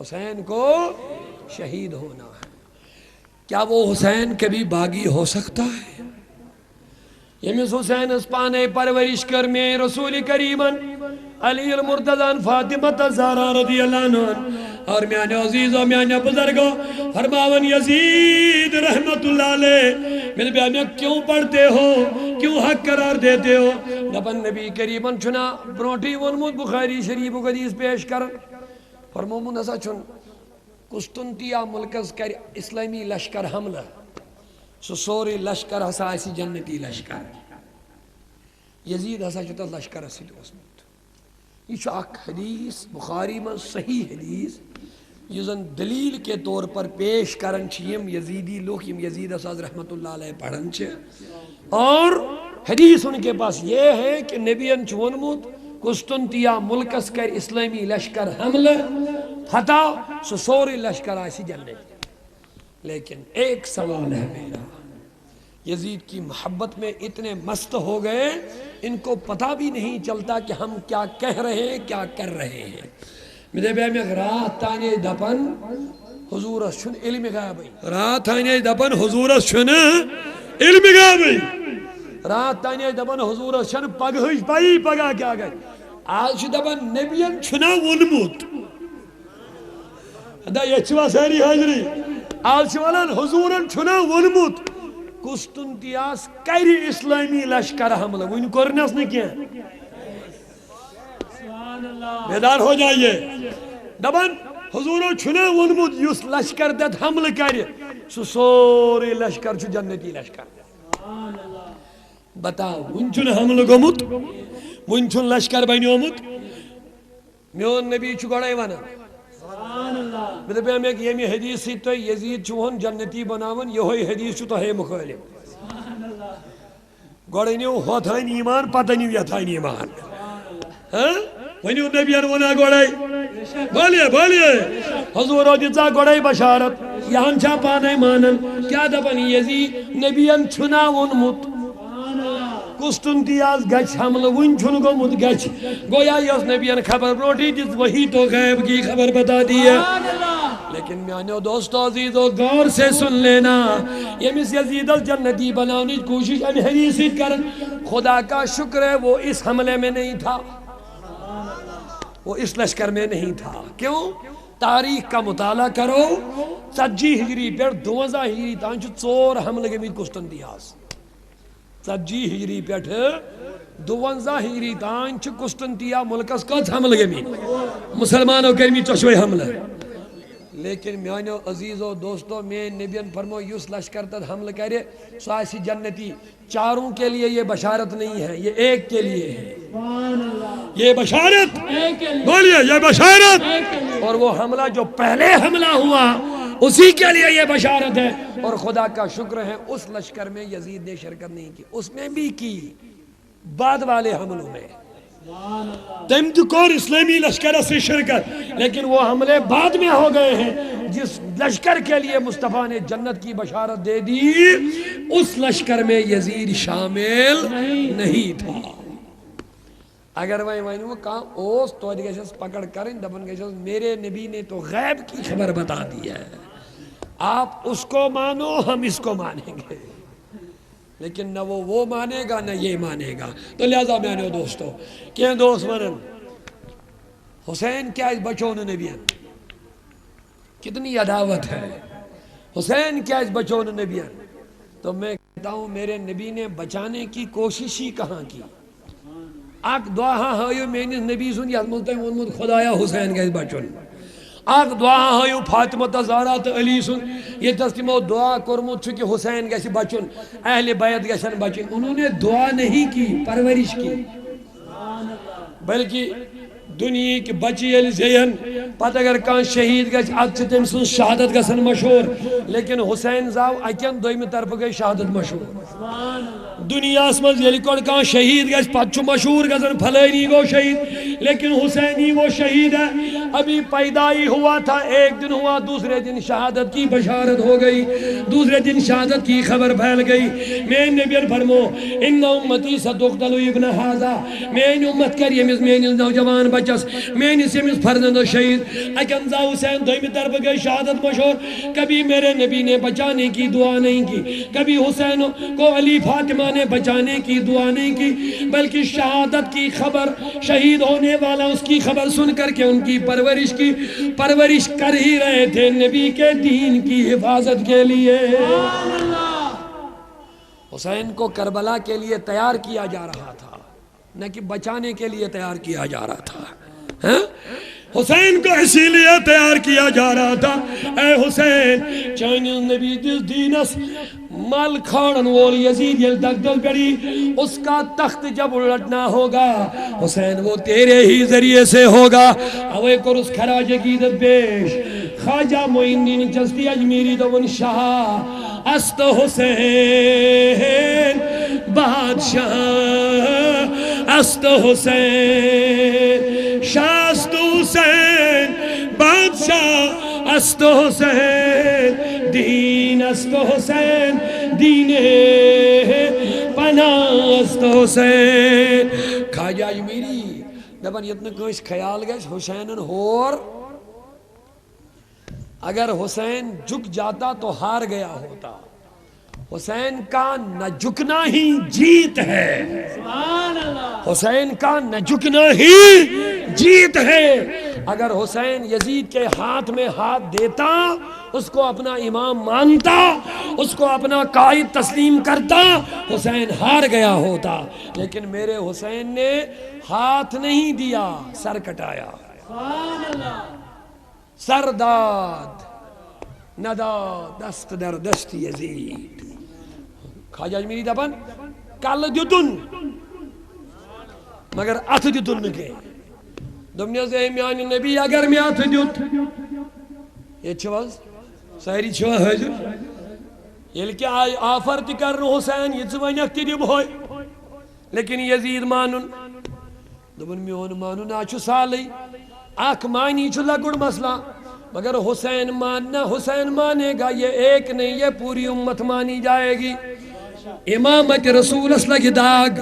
حسین کو شہید ہونا ہے۔ کیا وہ حسین کبھی باغی ہو سکتا ہے؟ یمیس حسین اس پانے پرورش کر میں رسول کریمن علی المرتضی فاطمہ زہرا رضی اللہ عنہ اور میانے عزیزوں میانے بزرگوں فرماون یزید رحمت اللہ علیہ میرے بیان میں کیوں پڑھتے ہو، کیوں حق قرار دیتے ہو؟ دبن نبی کریمن چنا برونٹی ونمود بخاری شریف و حدیث پیش کرن فرمومن ہسا چن قسطنطیہ ملکز کر اسلامی لشکر حملہ، سو سوری لشکر ہسا ایسی جنتی لشکر، یزید ہسا چتا لشکر اسی دوسمت۔ یہ چھو اک حدیث بخاری میں صحیح حدیث یزن دلیل کے طور پر پیش کرن چھیم یزیدی لوگ یم یزید اساز رحمت اللہ علیہ پڑھن چھے، اور حدیث ان کے پاس یہ ہے کہ نبیان چونمود قسطنطیہ ملکس کر اسلامی لشکر حملہ فتح سو سوری لشکر ایسی جنت۔ لیکن ایک سوال ہے میرا، یزید کی محبت میں اتنے مست ہو گئے ان کو پتہ بھی نہیں چلتا کہ ہم کیا کہہ رہے ہیں کیا کر رہے ہیں۔ میرے بیان میں رات تانے دپن حضور چھن علم غیبی، رات تانے دپن حضور چھن علم غیبی، رات تانے دپن حضور چھن پگہش پائی پگہ کیا گئے، آج دپن نبیان چھنا ونموت ادا یہ چھوا ساری حاضری، آج چھوالان حضورن چھنا ونموت قسطنطیاس کری اسلامی لشکر حملہ، وہ ان کرنس نے کیا بیدار ہو جائیے۔ دبن حضورو چھنے ونمود یس لشکر دیت حمل کری سو سوری لشکر چھو جنتی لشکر۔ بتاؤ ونچن حمل گمت، ونچن لشکر بینیومت، میون نبی چھو گڑے وانا میرے بیان میں کہ یمی حدیث سی تو یزید چھوہن جنتی بناون یہوئی حدیث چھو تو ہے مخالف گوڑے نیو ہوتھائن ایمان پتہ نیو یتھائن ایمان ونیو نبیان ونا گوڑے بولیے بولیے حضور دیتا گوڑے بشارت یہاں چھا پانے مانن کیا دبن یزید نبیان چھنا ونمت قسطنطیاس گچھ حمل ون چھن گومت گچھ گویا یس نبیان خبر بروٹی جس وہی تو غیب کی خبر بتا دی ہے۔ لیکن میانو دوستو عزیزو غور سے سن لینا، یمیس یزید الجنتی بناونی کوشش ہم حدیثی کرن، خدا کا شکر ہے وہ اس حملے میں نہیں تھا، وہ اس لشکر میں نہیں تھا۔ کیوں؟ تاریخ کا مطالعہ کرو، 50 ہجری پر 12 ہجری تانچ 4 حملے کے مید قسطنطیاس، 50 ہجری پیٹھ 52 ہجری تانچ قسطنطیہ ملکس کت حملے کے مید مسلمانوں کے مید چشوے حملے۔ لیکن میانو عزیزو دوستو میں نبیان فرمو یس لشکر تد حمل کرے سو ایسی جنتی. چاروں کے لیے یہ بشارت نہیں ہے، یہ ایک کے لیے ہے. یہ بشارت بولیے، یہ بشارت. اور وہ حملہ جو پہلے حملہ ہوا اسی کے لیے یہ بشارت ہے. اور خدا کا شکر ہے اس لشکر میں یزید نے شرکت نہیں کی، اس میں بھی کی بعد والے حملوں میں. تم تو کور اسلامی لشکر سے شرکت، لیکن وہ حملے بعد میں ہو گئے ہیں. جس لشکر کے لیے مصطفیٰ نے جنت کی بشارت دے دی اس لشکر میں یزید شامل نہیں تھا. اگر وہ کہاں اوس تو گیسس پکڑ کریں دبن گیسس میرے نبی نے تو غیب کی خبر بتا دی ہے، آپ اس کو مانو ہم اس کو مانیں گے. لیکن نہ وہ مانے گا نہ یہ مانے گا. تو لہذا میں نے دوستو کیا دوست منن حسین کیا اس بچوں نے نبیان کتنی عداوت ہے. حسین کیا اس بچوں نے نبیان. تو میں کہتا ہوں میرے نبی نے بچانے کی کوشش ہی کہاں کی. اک دعا ہایو میانس نبی سن یتھ مز تم وونمت خدایا حسین گژھِ بچن. اک دعا ہایو فاطمہ زہرا تو علی سن یتس تمو دعا کورمت کہ حسین گژھِ بچن، اہل بیت گژھن بچن. انہوں نے دعا نہیں کی، پرورش کی. بلکہ دنیا کی بچی یل زین پتہ اگر کان شہید گژھِ اد تم سن شہادت گژھن مشہور. لیکن حسین زاو اکین دویمہ طرف گئی شہادت مشہور. دنیا مز یل کڑ کان شہید گژھِ پتہ مشہور گژھن فلانی گو شہید. لیکن حسین ہی وہ شہید ہے. ابھی پیدا ہی ہوا تھا، ایک دن ہوا، دوسرے دن شہادت کی بشارت ہو گئی، دوسرے دن شہادت کی خبر پھیل گئی. میں نبی فرمو ان امتی ستقتل ابن ھذا، میری امت کر یمس میانس نوجوان بچس میانس یمس فرزند شہید. اکن زا حسین دویمہ طرف گئی شہادت مشہور. کبھی میرے نبی نے بچانے کی دعا نہیں کی، کبھی حسین کو علی فاطمہ نے بچانے کی دعا نہیں کی، بلکہ شہادت کی خبر، شہید ہونے والا اس کی خبر سن کر کے ان کی پرورش کر ہی رہے تھے نبی کے دین کی حفاظت کے لیے. حسین کو کربلا کے لیے تیار کیا جا رہا تھا، نہ کہ بچانے کے لیے تیار کیا جا رہا تھا. حسین کو اسی لیے تیار کیا جا رہا تھا. اے حسین چانس نبی دس دینس مل کھاڑن وول یزید یل دگدل پڑی، اس کا تخت جب الٹنا ہوگا حسین وہ تیرے ہی ذریعے سے ہوگا. اوے کرس خراج عقیدت پیش خواجہ معین الدین چشتی اجمیری دون شاہ است حسین بادشاہ است حسین شاہ است حسین بادشاہ است حسین دین است حسین دین پناہ است حسین. خواجہ اجمیری دپن یتن کنس خیال گژھِ حسینن ہور اگر حسین جھک جاتا تو ہار گیا ہوتا. حسین کا نہ جھکنا ہی جیت ہے. حسین کا نہ جھکنا ہی جیت ہے. اگر حسین یزید کے ہاتھ میں ہاتھ دیتا، اس کو اپنا امام مانتا، اس کو اپنا قائد تسلیم کرتا، حسین ہار گیا ہوتا. لیکن میرے حسین نے ہاتھ نہیں دیا، سر کٹایا. سر داد نداد دست در دست یزید. خواجہ اجمیری دپن کل دیتن مگر اتھ دیتن نکے. دمنیز اے میان نبی اگر میں اتھ دیت یہ چھواز ساری چھوا حضر یل کہ آئی آفر تی کرن حسین یہ ونیک تی دب ہوئی. لیکن یزید مانن دبن میون مانن آچو سالی اک مانی چھو لگڑ مسئلہ، مگر حسین ماننا، حسین مانے گا یہ ایک نہیں، یہ پوری امت مانی جائے گی. امامت رسول اسلح کی داغ،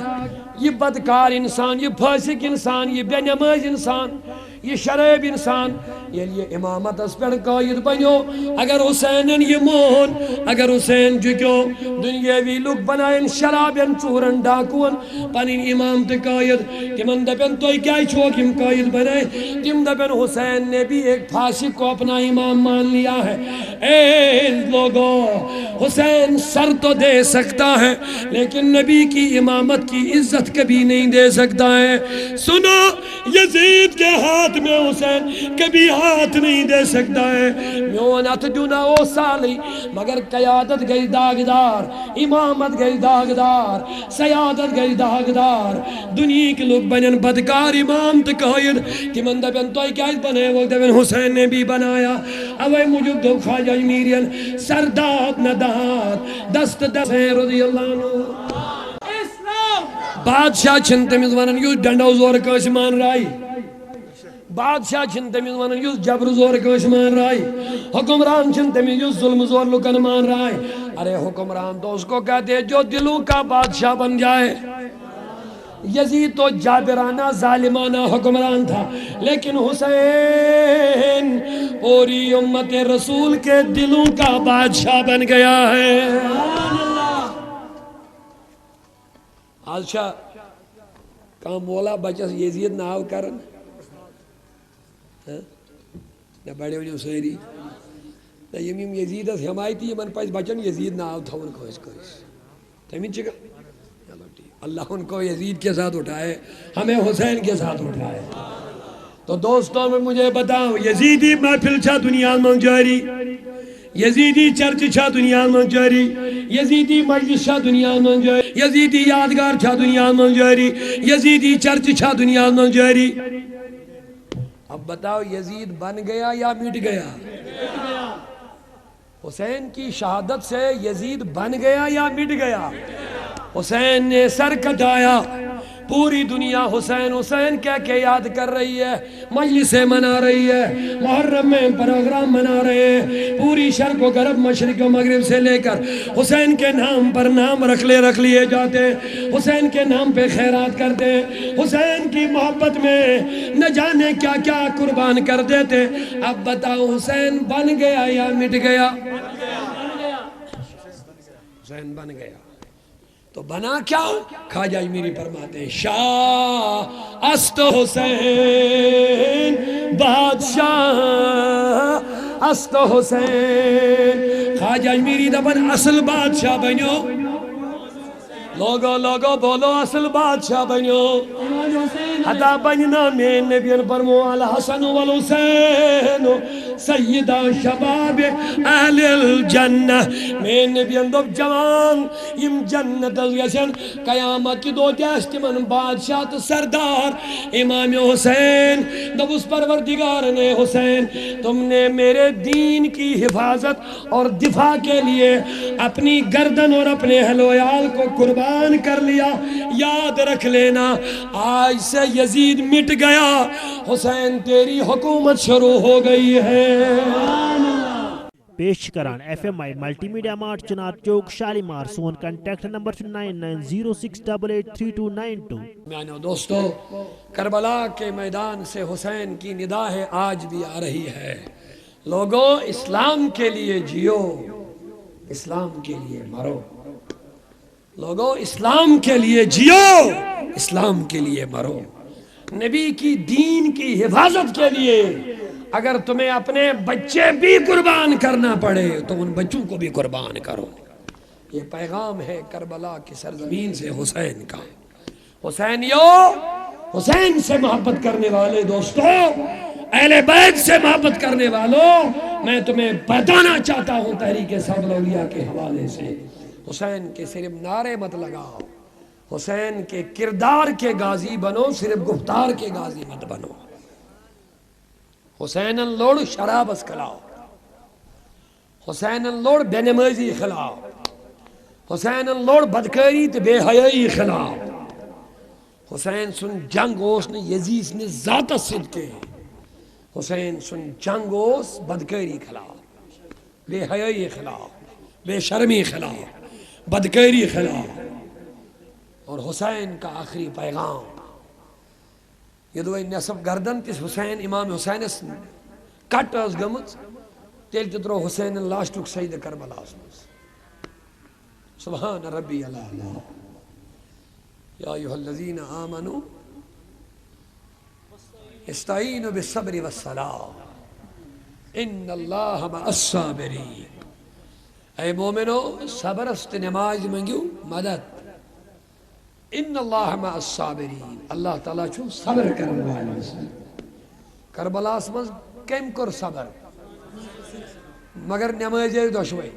یہ بدکار انسان، یہ فاسق انسان، یہ بے نماز انسان، یہ شراب انسان، یہ امامت اس پر قائد بنیو. اگر حسین یہ مون، اگر حسین جکیو دنیاوی لوگ بنائن شرابین چورن ڈاکون پنین امام تے قائد تمن دپن تو کیا چھوک ہم قائد بنائے. تم دپن حسین نے بھی ایک فاسق کو اپنا امام مان لیا ہے. اے لوگو حسین سر تو دے سکتا ہے لیکن نبی کی امامت کی عزت کبھی نہیں دے سکتا ہے. سنو یزید کے ہاتھ میں حسین کبھی ہاتھ نہیں دے سکتا ہے. میون ات جنا او سالی مگر قیادت گئی داغدار, امامت گئی داغدار, سیادت گئی داغدار. دنیا کے لوگ بنن بدکار امام تو قائد تمن دپن تو کیا بنے وہ دپن حسین نے بھی بنایا. اوے مجھے دو خواجہ امیرین سرداد نداد دست حسین رضی اللہ عنہ. بادشاہ چھن تمز ونن یس ڈنڈو زور کس مان رائی, بادشاہ چھن تمز ونن یس جبر زور کس مان رائی, حکمران چھن تمز یس ظلم زور لکن مان رائی. ارے حکمران تو اس کو کہتے ہیں جو دلوں کا بادشاہ بن جائے. یزید تو جابرانہ ظالمانہ حکمران تھا لیکن حسین پوری امت رسول کے دلوں کا بادشاہ بن گیا ہے. آدشاہ کام مولا بچس یزید ناو کرن نہ بڑے ونیو ساری نہ یم یزیدس حمایتی یمن پز بچن یزید ناو تھون کھوس کھوس تمین چکا. چلو ٹھیک, اللہ ان کو یزید کے ساتھ اٹھائے, ہمیں حسین کے ساتھ اٹھائے. تو دوستوں میں مجھے بتاؤ یزیدی محفل چھا دنیا میں جاری, یزیدی چرچ چھا دنیا میں جاری, یزیدی مجلس چھا دنیا میں جاری, یزیدی یادگار چھا دنیا میں جاری, یزیدی چرچ چھا دنیا میں جاری. اب بتاؤ یزید بن گیا یا مٹ گیا؟ حسین کی شہادت سے یزید بن گیا یا مٹ گیا؟ حسین نے سر کٹایا, پوری دنیا حسین حسین کہہ کے یاد کر رہی ہے, مجلسیں منا رہی ہے, محرم میں پروگرام منا رہے ہیں, پوری شرق و غرب مشرق و مغرب سے لے کر حسین کے نام پر نام رکھ لیے جاتے ہیں, حسین کے نام پہ خیرات کرتے ہیں, حسین کی محبت میں نہ جانے کیا کیا قربان کر دیتے. اب بتاؤ حسین بن گیا یا مٹ گیا؟ حسین بن گیا. تو بنا کیا؟ خواجہ اجمیری فرماتے ہیں شاہ است حسین بادشاہ است حسین. خواجہ اجمیری دبن اصل بادشاہ بنیو, لوگو بولو اصل بادشاہ بنیو. حدا بننا میں نبیان فرمو الحسن والحسین سیدہ شباب اہل الجنہ. میں نبیان دب جوان یم جنت گژھن قیامت کی دو تیس تمن بادشاہ تو سردار امام حسین. دبس پروردگار نے حسین تم نے میرے دین کی حفاظت اور دفاع کے لیے اپنی گردن اور اپنے اہل و عیال کو قربان کر لیا. یاد رکھ لینا آج سے یزید مٹ گیا, حسین تیری حکومت شروع ہو گئی ہے. پیش کران ایف ایم آئی ملٹی میڈیا مارٹ چنار چوک شالیمار. سون کنٹیکٹ نمبر 9906883292. میانو دوستو, کربلا کے میدان سے حسین کی نداء آج بھی آ رہی ہے. لوگوں اسلام کے لیے جیو, اسلام کے لیے مرو. لوگوں اسلام کے لیے جیو, اسلام کے لیے مرو. نبی کی دین کی حفاظت کے لیے اگر تمہیں اپنے بچے بھی قربان کرنا پڑے تو ان بچوں کو بھی قربان کرو. یہ پیغام ہے کربلا کی سرزمین سے حسین کا. حسین سے محبت کرنے والے دوستو, اہل بیت سے محبت کرنے والوں, میں تمہیں بتانا چاہتا ہوں تحریک صبر اولیاء کے حوالے سے, حسین کے صرف نعرے مت لگاؤ, حسین کے کردار کے غازی بنو, صرف گفتار کے غازی مت بنو. حسین لوڑ شراب اس کھلاؤ, حسین لوڑ بے نمازی کھلاؤ, حسین لوڑ بدکاری تو بے حیائی کھلاؤ. حسین سن جنگ اوس نے یزید نے ذات صدقے, حسین سن جنگ اوس بدکاری کھلاؤ, بے حیائی کھلاؤ, بے شرمی کھلاؤ, بدکاری کھلاؤ. اور حسین کا آخری پیغام یہ دو نصب گردن تس حسین امام حسین کٹ اس گمت تیل تترو حسین لاشتک سید کربلا اسمس. سبحان ربی العالی. یا ایھا الذین آمنوا استعینوا بالصبر والصلاۃ ان اللہ مع الصابرین. اے مومنو صبر است نماز منگیو مدد ان اللہ مع الصابرین اللہ تعالیٰ چھو صبر کرنے والے کربلا مز کم کر صبر مگر نمازی دشوئی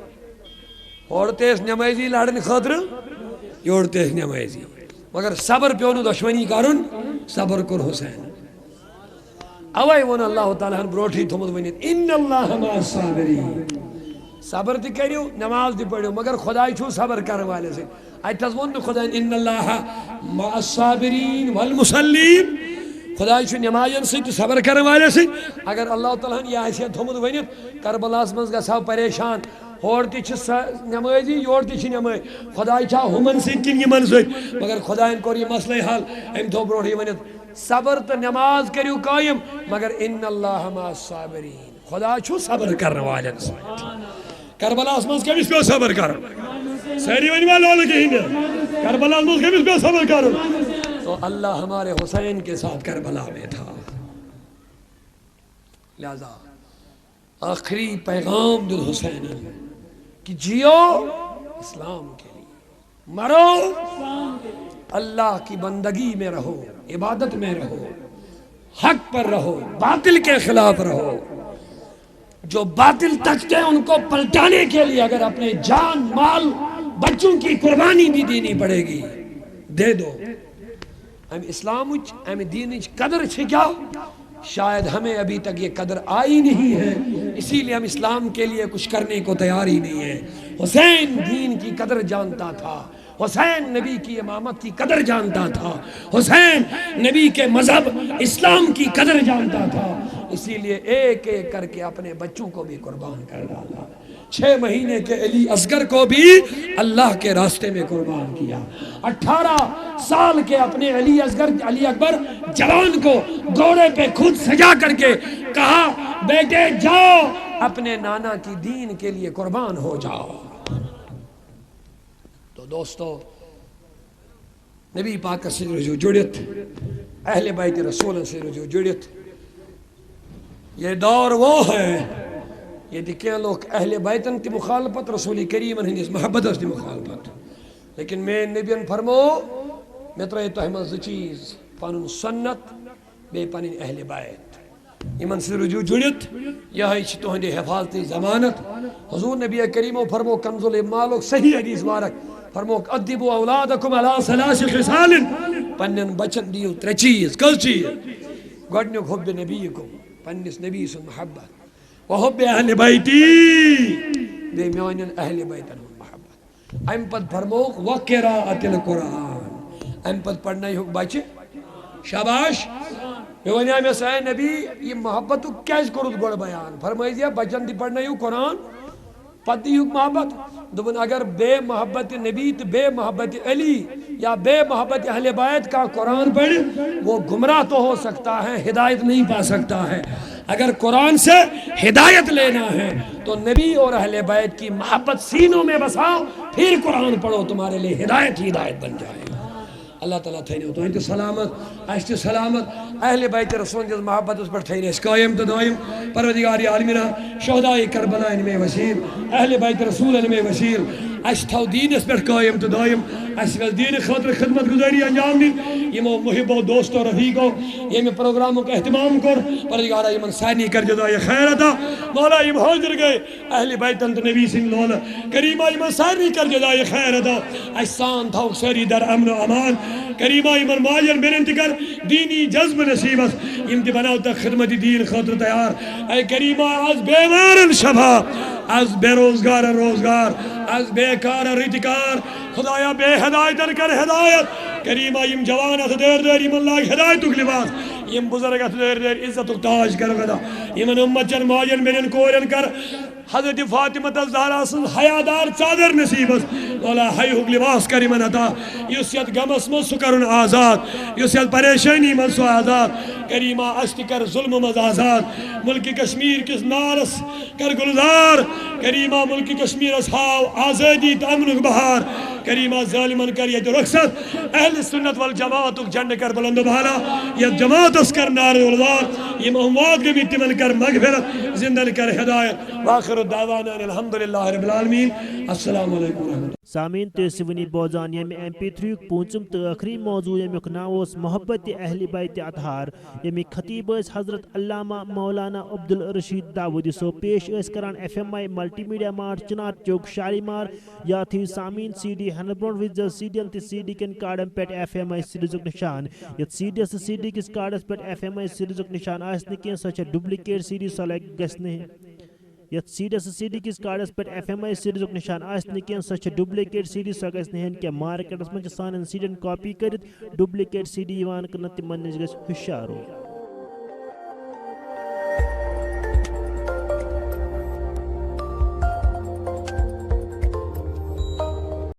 ہوڑتے اس نمازی لڑن خاطر یوڑتے اس نمازی مگر صبر پیونو دشمنی کرن صبر کر حسین اوائی ون اللہ تعالیٰ بروٹھی تھمت ونیت ان اللہ مع الصابرین صبر دی کریو نماز دی پڑھو مگر خدای چھو صبر کرنے والے سے ایتاز ون خدا ان اللہ مع الصابرین والمصلین خدای چھو نمازن سے تو صبر کرنے والے سے اگر اللہ تعالیٰ یہ حیثیت تھمت ونیت کربلاس مز گژھو پریشان ہورتی چھ نمازی یورتی چھ نماز خدای چھا ہمن سے کن یمن سے مگر خدایان کور یہ مسئلہ حل ام تھو بروٹھی ونیت صبر تو نماز کریو قائم مگر ان اللہ مع الصابرین خدا چھو صبر کرنے والے سے کربلاس مز کمس پہ صبر کر ساری ونی والے کہیں کربلاس مز کمس پہ صبر کر تو اللہ ہمارے حسین کے ساتھ کربلا میں تھا لہذا آخری پیغام دل حسین کہ جیو اسلام کے لیے مرو اللہ کی بندگی میں رہو عبادت میں رہو حق پر رہو باطل کے خلاف رہو جو باطل تکتے ہیں ان کو پلٹانے کے لیے اگر اپنے جان مال بچوں کی قربانی بھی دینی پڑے گی دے دو ہم اسلام ہم دین قدر کیا شاید ہمیں ابھی تک یہ قدر آئی نہیں ہے اسی لیے ہم اسلام کے لیے کچھ کرنے کو تیار ہی نہیں ہے حسین دین کی قدر جانتا تھا حسین نبی کی امامت کی قدر جانتا تھا حسین نبی کے مذہب اسلام کی قدر جانتا تھا اسی لیے ایک ایک کر کے اپنے بچوں کو بھی قربان کر ڈالا 6 مہینے کے علی اصغر کو بھی اللہ کے راستے میں قربان کیا 18 سال کے اپنے علی اکبر جوان کو گھوڑے پہ خود سجا کر کے کہا بیٹے جاؤ اپنے نانا کی دین کے لیے قربان ہو جاؤ تو دوستو نبی پاک سے رجوع جڑت اہل بیت رسول سے رجوع جڑت یہ دور وہ ہے یہ دیکھیں لوگ اہل بیتن تی مخالفت رسول کریم ہندس محبت اس تی مخالفت لیکن میں نبیان فرمو میں ترہی تو ہمیں چیز پانون سنت بے پانین اہل بیت ایمن سے رجوع جڑت یہاں تو ہندی حفاظتی زمانت حضور نبی کریم فرمو کنز المالک صحیح حدیث مارک فرمو ادبو اولادکم علی ثلاث خصال پنن بچن دیو 3 چیز کل چیز گوڑنیو حب نبیکم پنس نبی سن محبت وحب اہل بیتی بے میانین اہل بیتن محبت ام پد فرموک وقراءت القرآن ام پد پڑھنا ہی بچے شاباش میں میں سائے نبی یہ محبت کیس کرد گوڑ بیان فرمائی دیا بچن دی پڑھنا ہی قرآن پد دی محبت دبن اگر بے محبت نبی تو بے محبت علی یا بے محبت اہل بیت کا قرآن پڑھ وہ گمراہ تو ہو سکتا ہے ہدایت نہیں پا سکتا ہے اگر قرآن سے ہدایت لینا ہے تو نبی اور اہل بیت کی محبت سینوں میں بساؤ پھر قرآن پڑھو تمہارے لئے ہدایت ہی ہدایت بن جائے اللہ تعالیٰ تھینے تو انت سلامت اشت سلامت اہل بیت رسول جز محبت اس پر تھینے اس قائم تو دائم پروردگاری عالمینہ شہدائی کربلا ان میں وسیل اہل بیت رسول ان میں وسیل اشتاو دین اس پر قائم تو دائم اشتاو دین خاطر خدمت گزاری انجام دی یہ محب و دوست و رفیق ہو یہ میں پروگراموں کا اہتمام کر پروردگارہ یہ من سانی کر جدائی خیر تھا مولا یہ حاضر گئے اہل بیت انت نبی سن لولا کریمہ یہ من سانی کر جدائی خیر تھا احسان تھا اکسری در امن و امان کریمہ ایمن ماجر بیننتی کر دینی جذب نصیبت امتی بناو تک خدمت دین خاطر تیار اے کریمہ از بیمارن شبہ از بے روزگار روزگار از بیکار ریتکار خدایا بے ہدایتن کر ہدایت کریمہ یم جوانت دیر دیر یم اللہ ہدایتک لباس یم بزرگت دیر دیر عزتک تاج کر گدا یمن امت چن ماجن بینن کورن کر حضرت فاطمہ الزہرا سن حیادار چادر نصیبت مولا حیہک لباس کر من عطا یسیت غمس من سکرن آزاد یسیت پریشانی من سو آزاد کریمہ اشت کر ظلم مز آزاد ملک کشمیر کس نارس کر گلزار کریمہ ملک کشمیر اصحاب آزادی تامنک بہار کریمہ ظالمن کر یہ رخصت اہل سنت والجماعت جنڈ کر بلند بھالا یہ جماعت اس کر نار والوار یہ محمد کے بھی تمن کر مغفرت زندن کر ہدایت واخر الدعوانا الحمدللہ رب العالمین السلام علیکم ورحمۃ اللہ سامعین تُہۍ ونی بوزان یم MP3 پوٗنٛژِم تہٕ ٲخری موضوع یمیُک ناو اوس محبت اہل بیت اطہار ییٚمِکۍ خطیب ٲسۍ حضرت علامہ مولانا عبدالرشید داؤدی صٲب پیش ٲسۍ کران FMI ملٹی میڈیا مارٹ چنار چوک شالیمار یا تھٲیِو سامعین CD ہینہٕ برونٛٹھ وٕچھزیو CD ین تہٕ CD کٮ۪ن کارڈن پٮ۪ٹھ FMI سیریزُک نشان یتھ CD یس تہٕ CD کِس کارڈس پٮ۪ٹھ FMI سیریزُک نشان آسہِ نہٕ کینٛہہ سۄ چھےٚ ڈُپلِکیٹ CD سۄ گژھِ نہٕ یتھ CD یس تہٕ CD کِس کارڈس پٮ۪ٹھ FMI سیریزُک نشان آسہِ نہٕ کینٛہہ سۄ چھےٚ ڈُپلِکیٹ CD سۄ گژھِ نہٕ ہٮ۪نۍ کینٛہہ مارکیٹس منٛز چھِ سانٮ۪ن CD ین کاپی کٔرِتھ ڈُپلِکیٹ CD یِوان کٕننہٕ تِمن نِش گژھِ ہُشیار روزُن